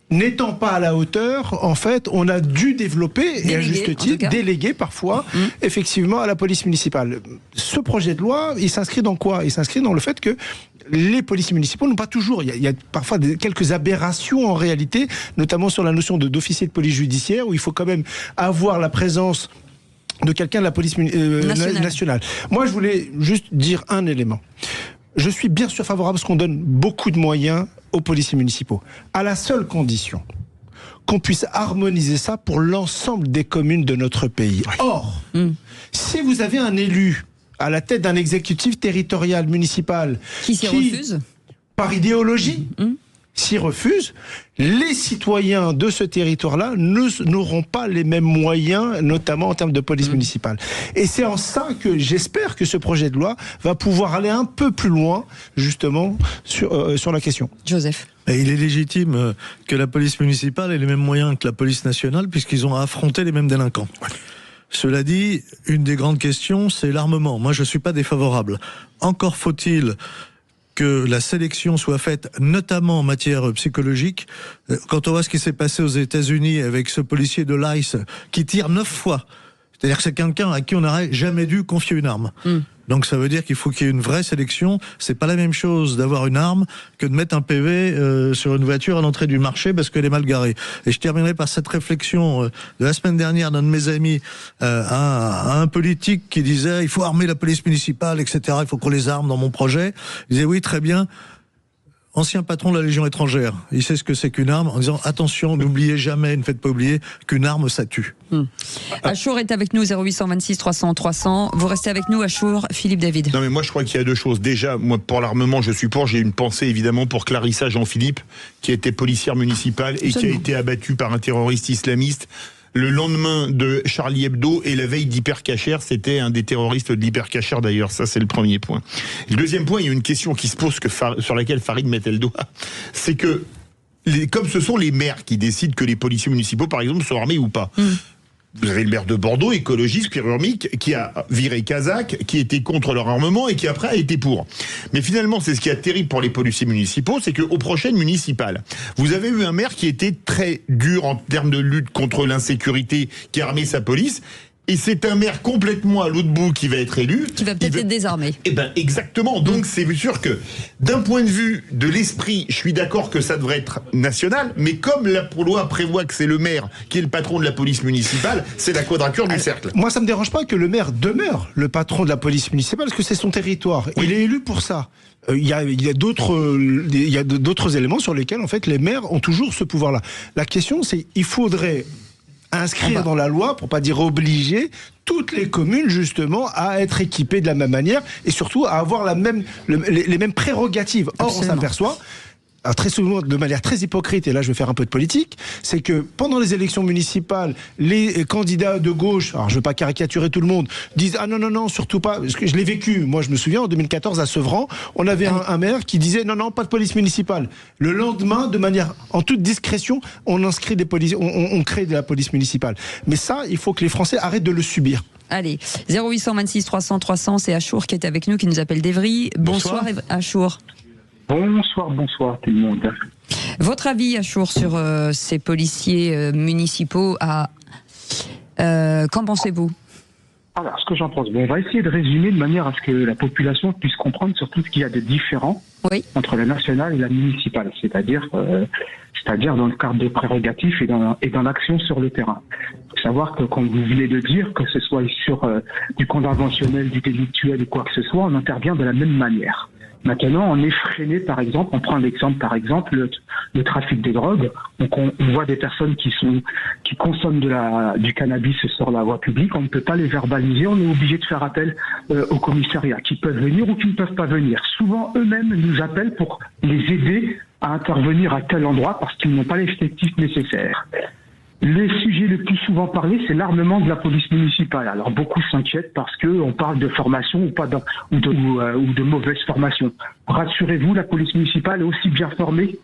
n'étant pas à la hauteur, en fait, on a dû développer, et à juste titre, déléguer parfois, effectivement, à la police municipale. Ce projet de loi, il s'inscrit dans quoi ? Il s'inscrit dans le fait que les policiers municipaux n'ont pas toujours, il y a parfois quelques aberrations en réalité, notamment sur la notion d'officier de police judiciaire, où il faut quand même avoir la présence de quelqu'un de la police nationale. Moi, je voulais juste dire un élément. Je suis bien sûr favorable à ce qu'on donne beaucoup de moyens aux policiers municipaux, à la seule condition qu'on puisse harmoniser ça pour l'ensemble des communes de notre pays. Or, si vous avez un élu à la tête d'un exécutif territorial municipal
qui refuse,
par idéologie, s'y refuse, les citoyens de ce territoire-là n'auront pas les mêmes moyens, notamment en termes de police municipale. Et c'est en ça que j'espère que ce projet de loi va pouvoir aller un peu plus loin, justement, sur la question.
Joseph.
Et il est légitime que la police municipale ait les mêmes moyens que la police nationale, puisqu'ils ont affronté les mêmes délinquants. Cela dit, une des grandes questions, c'est l'armement. Moi, je ne suis pas défavorable. Encore faut-il que la sélection soit faite, notamment en matière psychologique. Quand on voit ce qui s'est passé aux États-Unis avec ce policier de l'ICE qui tire 9 fois, c'est-à-dire que c'est quelqu'un à qui on n'aurait jamais dû confier une arme. Donc ça veut dire qu'il faut qu'il y ait une vraie sélection. C'est pas la même chose d'avoir une arme que de mettre un PV sur une voiture à l'entrée du marché parce qu'elle est mal garée. Et je terminerai par cette réflexion de la semaine dernière d'un de mes amis à un politique qui disait il faut armer la police municipale, etc. Il faut qu'on les arme dans mon projet. Il disait oui, très bien. Ancien patron de la Légion étrangère, il sait ce que c'est qu'une arme, en disant attention, n'oubliez jamais, ne faites pas oublier qu'une arme ça tue.
Achour est avec nous, 0826 300 300. Vous restez avec nous, Achour. Philippe David.
Non mais moi je crois qu'il y a deux choses. Déjà, moi pour l'armement je suis pour, j'ai une pensée évidemment pour Clarissa Jean-Philippe, qui était policière municipale et qui a été abattue par un terroriste islamiste le lendemain de Charlie Hebdo et la veille d'Hypercacher. C'était un des terroristes de l'Hypercacher d'ailleurs, ça c'est le premier point. Le deuxième point, il y a une question qui se pose sur laquelle Farid mettait le doigt, c'est que comme ce sont les maires qui décident que les policiers municipaux par exemple sont armés ou pas. Vous avez le maire de Bordeaux, écologiste, Pierre Urmic, qui a viré Kazakh, qui était contre leur armement et qui après a été pour. Mais finalement, c'est ce qui est terrible pour les policiers municipaux, c'est qu'aux prochaines municipales, vous avez eu un maire qui était très dur en termes de lutte contre l'insécurité, qui a armé sa police, et c'est un maire complètement à l'autre bout qui va être élu.
Qui va peut-être être désarmé.
Eh ben exactement. Donc c'est sûr que d'un point de vue de l'esprit, je suis d'accord que ça devrait être national, mais comme la loi prévoit que c'est le maire qui est le patron de la police municipale, c'est la quadrature du cercle.
Moi, ça me dérange pas que le maire demeure le patron de la police municipale, parce que c'est son territoire. Oui. Il est élu pour ça. Il y a d'autres éléments sur lesquels en fait les maires ont toujours ce pouvoir-là. La question, c'est il faudrait inscrire dans la loi, pour pas dire obliger, toutes les communes justement à être équipées de la même manière et surtout à avoir les mêmes prérogatives. Or, Absolument. On s'aperçoit très souvent, de manière très hypocrite, et là je vais faire un peu de politique, c'est que pendant les élections municipales, les candidats de gauche, alors je ne veux pas caricaturer tout le monde, disent « Ah non, surtout pas », parce que je l'ai vécu, moi je me souviens, en 2014 à Sevran, on avait un maire qui disait « Non, pas de police municipale ». Le lendemain, de manière, en toute discrétion, on inscrit des polices, on crée de la police municipale. Mais ça, il faut que les Français arrêtent de le subir.
Allez, 0826 300 300, c'est Achour qui est avec nous, qui nous appelle d'Evry. Bonsoir Achour.
Bonsoir tout le monde.
Votre avis, Achour, sur ces policiers municipaux, qu'en pensez-vous ?
Alors, ce que j'en pense, on va essayer de résumer de manière à ce que la population puisse comprendre surtout ce qu'il y a de différent entre la nationale et la municipale, c'est-à-dire dans le cadre des prérogatives et dans l'action sur le terrain. Il faut savoir que, comme vous venez de dire, que ce soit sur du contraventionnel, du délictuel ou quoi que ce soit, on intervient de la même manière. Maintenant, on est freiné, par exemple, on prend l'exemple, le trafic de drogue. Donc, on voit des personnes qui consomment du cannabis sur la voie publique. On ne peut pas les verbaliser. On est obligé de faire appel au commissariat, qui peuvent venir ou qui ne peuvent pas venir. Souvent, eux-mêmes nous appellent pour les aider à intervenir à tel endroit parce qu'ils n'ont pas l'effectif nécessaire. Les sujets les plus souvent parlés, c'est l'armement de la police municipale. Alors beaucoup s'inquiètent parce qu'on parle de formation ou de mauvaise formation. Rassurez-vous, la police municipale est aussi bien formée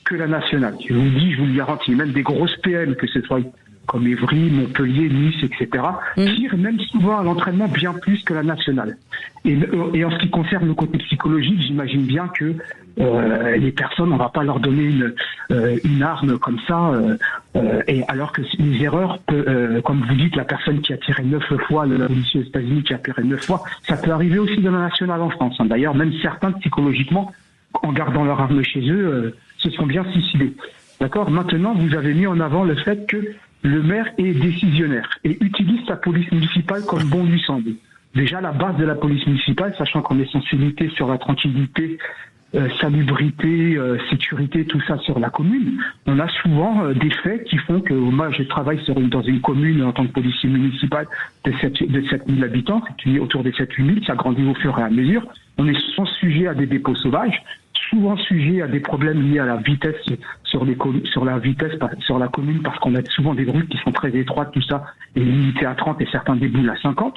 que la nationale. Je vous le garantis, même des grosses PM, que ce soit comme Évry, Montpellier, Nice, etc., tirent même souvent à l'entraînement bien plus que la nationale. Et en ce qui concerne le côté psychologique, j'imagine bien que les personnes, on va pas leur donner une arme comme ça, et alors que les erreurs, comme vous dites, la personne qui a tiré 9 fois, le policier aux États-Unis qui a tiré 9 fois, ça peut arriver aussi dans la nationale en France. D'ailleurs, même certains, psychologiquement, en gardant leur arme chez eux, se sont bien suicidés. D'accord ? Maintenant, vous avez mis en avant le fait que le maire est décisionnaire et utilise sa police municipale comme bon lui semble. Déjà, la base de la police municipale, sachant qu'on est censé lutter sur la tranquillité, salubrité, sécurité, tout ça sur la commune, on a souvent des faits qui font que moi je travaille dans une commune en tant que policier municipal de 7000 habitants, c'est autour des 7-8 000, ça grandit au fur et à mesure. On est souvent sujet à des dépôts sauvages, souvent sujet à des problèmes liés à la vitesse sur la commune, parce qu'on a souvent des routes qui sont très étroites, tout ça est limité à 30 et certains déboulent à 50.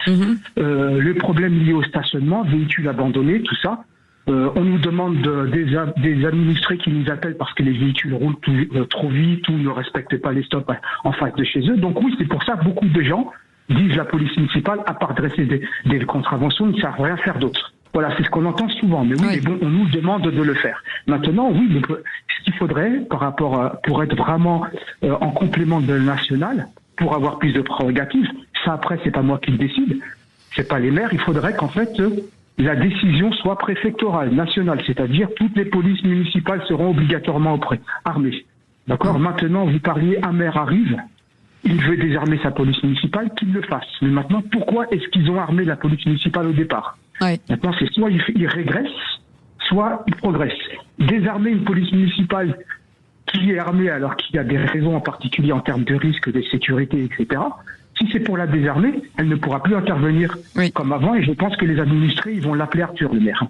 Le problème lié au stationnement, véhicules abandonnés, tout ça. On nous demande des administrés qui nous appellent parce que les véhicules roulent trop vite ou ne respectent pas les stops en face de chez eux. Donc oui, c'est pour ça que beaucoup de gens disent la police municipale, à part dresser des contraventions, ils ne savent rien faire d'autre. Voilà, c'est ce qu'on entend souvent. Mais oui, mais bon, on nous demande de le faire. Maintenant, oui, ce qu'il faudrait pour être vraiment en complément de national, pour avoir plus de prérogatives, ça après, c'est pas moi qui le décide, c'est pas les maires, il faudrait qu'en fait, la décision soit préfectorale, nationale, c'est-à-dire toutes les polices municipales seront obligatoirement armées. D'accord ? Maintenant, vous parliez, un maire arrive, il veut désarmer sa police municipale, qu'il le fasse. Mais maintenant, pourquoi est-ce qu'ils ont armé la police municipale au départ ? Maintenant, c'est soit il régresse, soit il progresse. Désarmer une police municipale qui est armée alors qu'il y a des raisons en particulier en termes de risque, de sécurité, etc., si c'est pour la désarmer, elle ne pourra plus intervenir comme avant, et je pense que les administrés, ils vont l'appeler Arthur, le maire.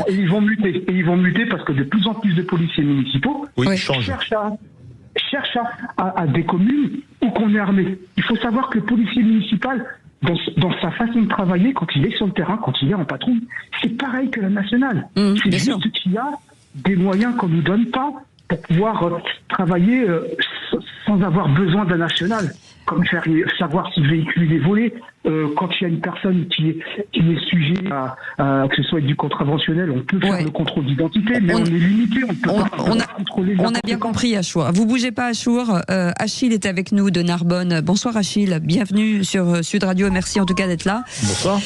Et ils vont muter parce que de plus en plus de policiers municipaux cherchent à des communes où qu'on est armé. Il faut savoir que le policier municipal, dans sa façon de travailler, quand il est sur le terrain, quand il est en patrouille, c'est pareil que la nationale. C'est juste qu'il y a des moyens qu'on ne nous donne pas pour pouvoir travailler sans avoir besoin d'un national. comme savoir si le véhicule est volé. Quand il y a une personne qui est sujet à que ce soit du contraventionnel, on peut faire le contrôle d'identité, mais on est limité, on peut pas contrôler.
On a bien compris, Achour. Vous bougez pas, Achour. Achille est avec nous de Narbonne. Bonsoir, Achille. Bienvenue sur Sud Radio et merci en tout cas d'être là.
Bonsoir.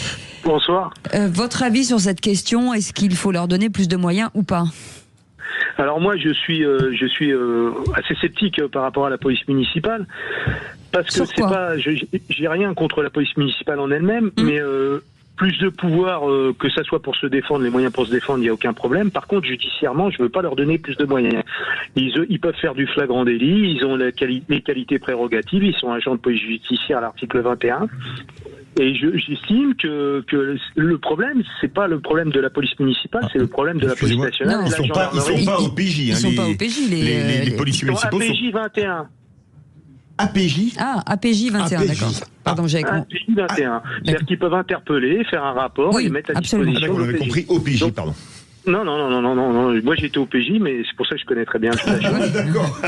Bonsoir.
Votre avis sur cette question, est-ce qu'il faut leur donner plus de moyens ou pas ?
Alors moi, je suis assez sceptique par rapport à la police municipale, parce que c'est pas, j'ai rien contre la police municipale en elle-même, mais plus de pouvoir, que ça soit pour se défendre, les moyens pour se défendre, il n'y a aucun problème. Par contre, judiciairement, je veux pas leur donner plus de moyens. Ils peuvent faire du flagrant délit, ils ont les qualités prérogatives, ils sont agents de police judiciaire à l'article 21. Et j'estime que le problème, c'est pas le problème de la police municipale, c'est le problème de la police nationale.
Non, ils sont pas au PJ.
Ils sont pas au PJ,
les policiers municipaux.
APJ 21.
APJ
APJ 21, d'accord. Pardon, j'ai
APJ 21. C'est-à-dire qu'ils peuvent interpeller, faire un rapport et mettre à disposition.
On avait compris OPJ, pardon.
Non. Moi, j'étais au PJ, mais c'est pour ça que je connais très bien toute la chose.
D'accord.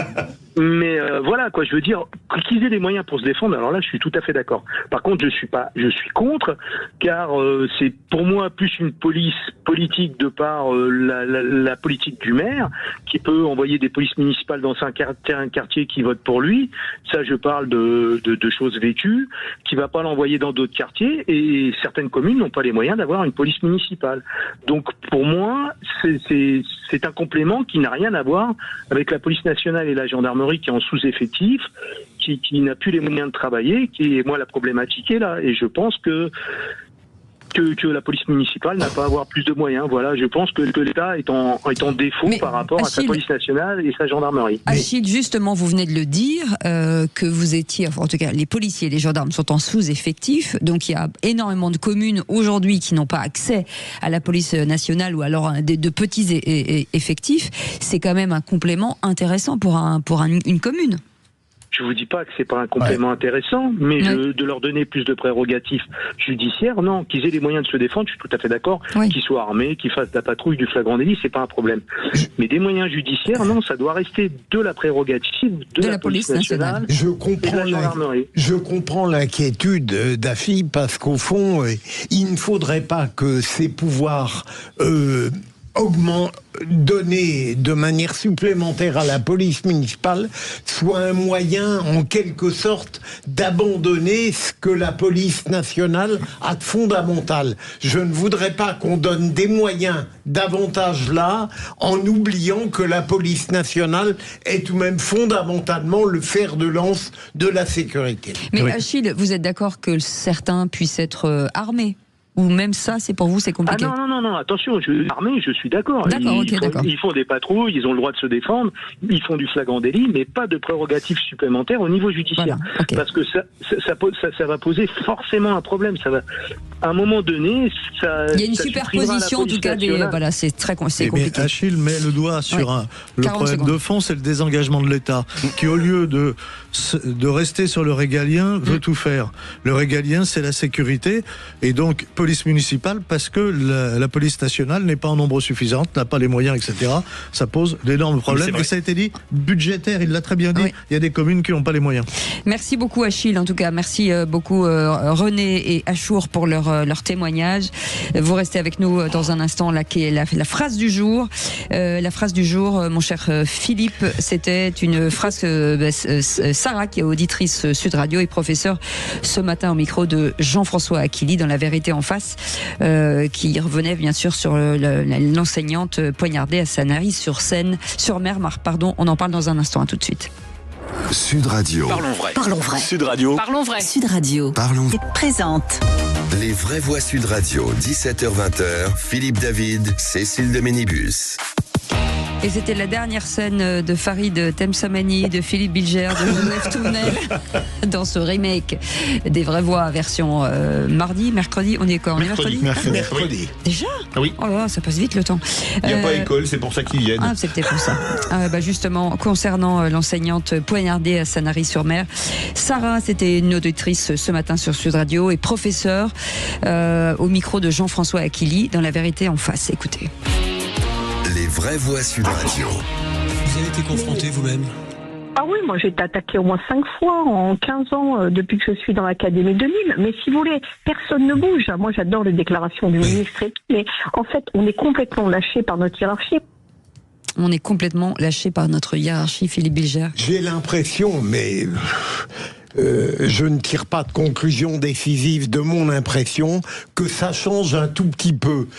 Mais voilà, quoi. Je veux dire, qu'ils aient les moyens pour se défendre. Alors là, je suis tout à fait d'accord. Par contre, je suis contre, car c'est pour moi plus une police politique de par la politique du maire, qui peut envoyer des polices municipales dans un quartier qui vote pour lui. Ça, je parle de choses vécues, qui va pas l'envoyer dans d'autres quartiers. Et certaines communes n'ont pas les moyens d'avoir une police municipale. Donc, pour moi, c'est un complément qui n'a rien à voir avec la police nationale et la gendarmerie qui est en sous-effectif, qui n'a plus les moyens de travailler, qui est, moi, la problématique est là. Et je pense que la police municipale n'a pas à avoir plus de moyens. Voilà, je pense que l'État est en défaut par rapport à sa police nationale et sa gendarmerie.
Achille, justement, vous venez de le dire, que vous étiez, enfin, en tout cas, les policiers et les gendarmes sont en sous-effectif, donc il y a énormément de communes aujourd'hui qui n'ont pas accès à la police nationale ou alors de petits effectifs. C'est quand même un complément intéressant pour une commune.
Je vous dis pas que c'est pas un complément intéressant, mais de leur donner plus de prérogatives judiciaires, non. Qu'ils aient les moyens de se défendre, je suis tout à fait d'accord. Qu'ils soient armés, qu'ils fassent de la patrouille, du flagrant délit, c'est pas un problème. Mais des moyens judiciaires, non, ça doit rester de la prérogative de la police nationale.
Je comprends l'inquiétude d'Afi, parce qu'au fond, il ne faudrait pas que ces pouvoirs donner de manière supplémentaire à la police municipale soit un moyen en quelque sorte d'abandonner ce que la police nationale a de fondamental. Je ne voudrais pas qu'on donne des moyens davantage là en oubliant que la police nationale est tout de même fondamentalement le fer de lance de la sécurité.
Mais Achille, vous êtes d'accord que certains puissent être armés ? Ou même ça, c'est pour vous, c'est compliqué?
Ah non, attention, armés, je suis d'accord. Ils font des patrouilles, ils ont le droit de se défendre, ils font du flagrant délit, mais pas de prérogatives supplémentaires au niveau judiciaire. Voilà, parce que ça va poser forcément un problème. Ça va, à un moment donné,
il y a une superposition, en tout cas, c'est très compliqué.
Achille met le doigt sur le problème de fond, c'est le désengagement de l'État, qui au lieu de rester sur le régalien, veut tout faire. Le régalien, c'est la sécurité, et donc police municipale, parce que la police nationale n'est pas en nombre suffisant, n'a pas les moyens, etc. Ça pose d'énormes problèmes. Et ça a été dit, budgétaire, il l'a très bien dit, il y a des communes qui n'ont pas les moyens.
Merci beaucoup Achille, en tout cas, merci beaucoup René et Achour pour leur témoignage. Vous restez avec nous dans un instant, là, qui est la phrase du jour. La phrase du jour, mon cher Philippe, c'était une phrase Sarah, qui est auditrice Sud Radio et professeure ce matin au micro de Jean-François Aquili dans La Vérité en face, qui revenait bien sûr sur l'enseignante poignardée à Sanary-sur-Mer. On en parle dans un instant, à tout de suite.
Sud Radio.
Parlons vrai. Parlons vrai.
Sud Radio.
Parlons vrai. Sud Radio.
Parlons
présente.
Les vraies voix Sud Radio, 17h-20h, Philippe David, Cécile de Ménibus.
Et c'était la dernière scène de Farid Temsamani, de Philippe Bilger, de Joseph Tournel dans ce remake des vraies voix version mercredi, on est quand mercredi. Déjà?
Oui.
Oh là, ça passe vite le temps.
Il n'y a pas école, c'est pour ça qu'ils viennent.
Ah, c'est peut-être pour ça. Justement, concernant l'enseignante poignardée à Sanary-sur-Mer, Sarah, c'était une auditrice ce matin sur Sud Radio et professeure au micro de Jean-François Aquili dans La Vérité en face. Écoutez.
Les vraies voix Sud Radio.
Vous avez été confronté vous-même Ah oui, moi j'ai été attaquée au moins 5 fois en 15 ans depuis que je suis dans l'Académie de Nîmes. Mais si vous voulez, personne ne bouge. Moi j'adore les déclarations du ministre et tout, mais en fait on est complètement lâché par notre hiérarchie.
On est complètement lâché par notre hiérarchie, Philippe Bilger.
J'ai l'impression, mais je ne tire pas de conclusion décisive de mon impression, que ça change un tout petit peu.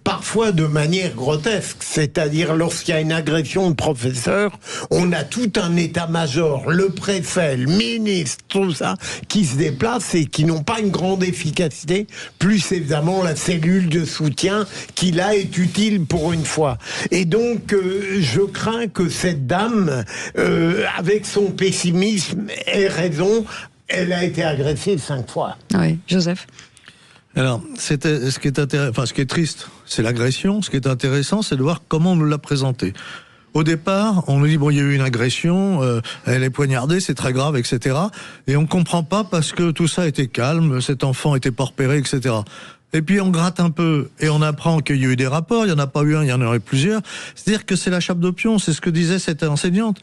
Parfois de manière grotesque, c'est-à-dire lorsqu'il y a une agression de professeur, on a tout un état-major, le préfet, le ministre, tout ça, qui se déplacent et qui n'ont pas une grande efficacité, plus évidemment la cellule de soutien qui là est utile pour une fois. Et donc je crains que cette dame, avec son pessimisme, ait raison. Elle a été agressée 5 fois.
Oui, Joseph.
Alors, ce qui est triste, c'est l'agression. Ce qui est intéressant, c'est de voir comment on nous l'a présenté. Au départ, on nous dit, bon, il y a eu une agression, elle est poignardée, c'est très grave, etc. Et on comprend pas parce que tout ça était calme, cet enfant était pas repéré, etc. Et puis on gratte un peu et on apprend qu'il y a eu des rapports, il n'y en a pas eu un, il y en aurait plusieurs. C'est-à-dire que c'est la chape d'opium, c'est ce que disait cette enseignante.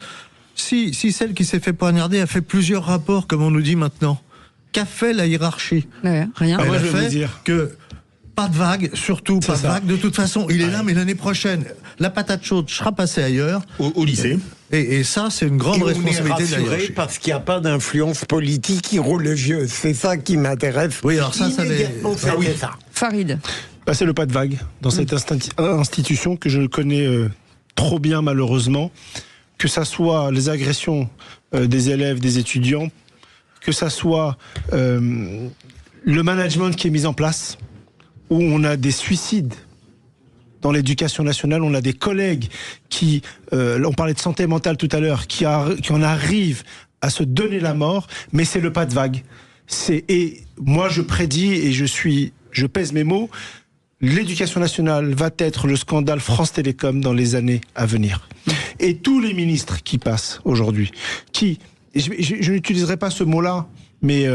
Si celle qui s'est fait poignarder a fait plusieurs rapports, comme on nous dit maintenant, qu'a fait la hiérarchie ?
Rien.
Elle a fait que pas de vague, surtout pas de vague. De toute façon, il est là, mais l'année prochaine, la patate chaude sera passée ailleurs.
Au lycée.
Et ça, c'est une grande responsabilité de la hiérarchie.
Parce qu'il n'y a pas d'influence politique qui roule le jeu. C'est ça qui m'intéresse.
Oui, alors ça
ça.
Farid.
C'est le pas de vague dans cette institution que je connais trop bien, malheureusement. Que ça soit les agressions des élèves, des étudiants, que ça soit le management qui est mis en place, où on a des suicides dans l'éducation nationale, on a des collègues qui, on parlait de santé mentale tout à l'heure, qui en arrivent à se donner la mort, mais c'est le pas de vague. Et moi je prédis, et je pèse mes mots, l'éducation nationale va être le scandale France Télécom dans les années à venir. Et tous les ministres qui passent aujourd'hui, je n'utiliserai pas ce mot-là, mais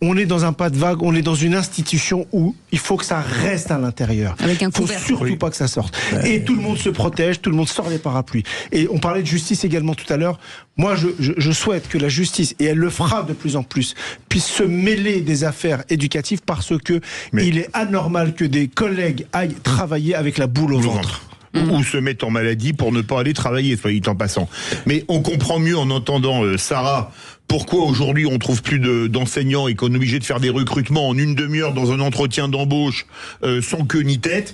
on est dans un pas de vague, on est dans une institution où il faut que ça reste à l'intérieur.
Avec un
couvert. Il ne faut surtout pas que ça sorte. Et tout le monde se protège, tout le monde sort les parapluies. Et on parlait de justice également tout à l'heure. Moi, je souhaite que la justice, et elle le fera de plus en plus, puisse se mêler des affaires éducatives parce que il est anormal que des collègues aillent travailler avec la boule au ventre.
Ou se mettent en maladie pour ne pas aller travailler, soit dit en passant. Mais on comprend mieux en entendant Sarah pourquoi aujourd'hui on trouve plus d'enseignants et qu'on est obligé de faire des recrutements en une demi-heure dans un entretien d'embauche sans queue ni tête.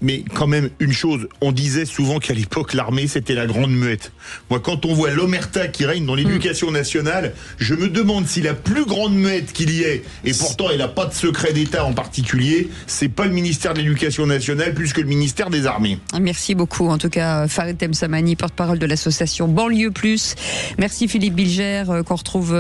Mais quand même, une chose, on disait souvent qu'à l'époque, l'armée, c'était la grande muette. Moi, quand on voit l'omerta qui règne dans l'éducation nationale, je me demande si la plus grande muette qu'il y ait, et pourtant elle n'a pas de secret d'État en particulier, c'est pas le ministère de l'Éducation nationale plus que le ministère des Armées.
Merci beaucoup, en tout cas, Farid Temsamani, porte-parole de l'association Banlieue Plus. Merci Philippe Bilger, qu'on retrouve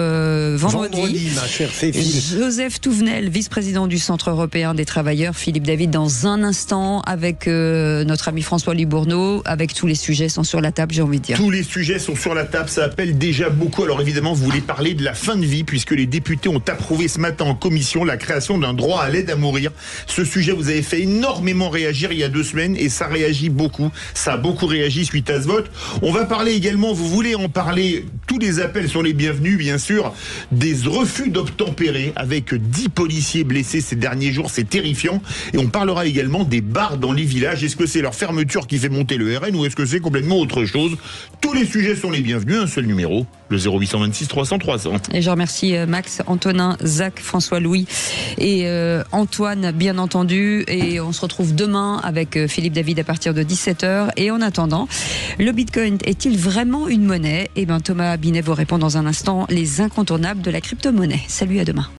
vendredi.
Ma chère Cécile.
Joseph Touvenel, vice-président du Centre européen des travailleurs. Philippe David, dans un instant, avec notre ami François Libourneau, avec tous les sujets sont sur la table, j'ai envie de dire.
Tous les sujets sont sur la table, ça appelle déjà beaucoup. Alors évidemment, vous voulez parler de la fin de vie, puisque les députés ont approuvé ce matin en commission la création d'un droit à l'aide à mourir. Ce sujet, vous avez fait énormément réagir il y a 2 semaines, et ça réagit beaucoup. Ça a beaucoup réagi suite à ce vote. On va parler également, vous voulez en parler, tous les appels sont les bienvenus, bien sûr, des refus d'obtempérer, avec 10 policiers blessés ces derniers jours, c'est terrifiant. Et on parlera également des bars dans les villages. Est-ce que c'est leur fermeture qui fait monter le RN ou est-ce que c'est complètement autre chose? Tous les sujets sont les bienvenus, un seul numéro, le 0826 300 300. Et je remercie Max, Antonin, Zach, François-Louis et Antoine, bien entendu. Et on se retrouve demain avec Philippe David à partir de 17h. Et en attendant, le Bitcoin est-il vraiment une monnaie? Eh bien, Thomas Binet vous répond dans un instant, les incontournables de la crypto-monnaie. Salut, à demain.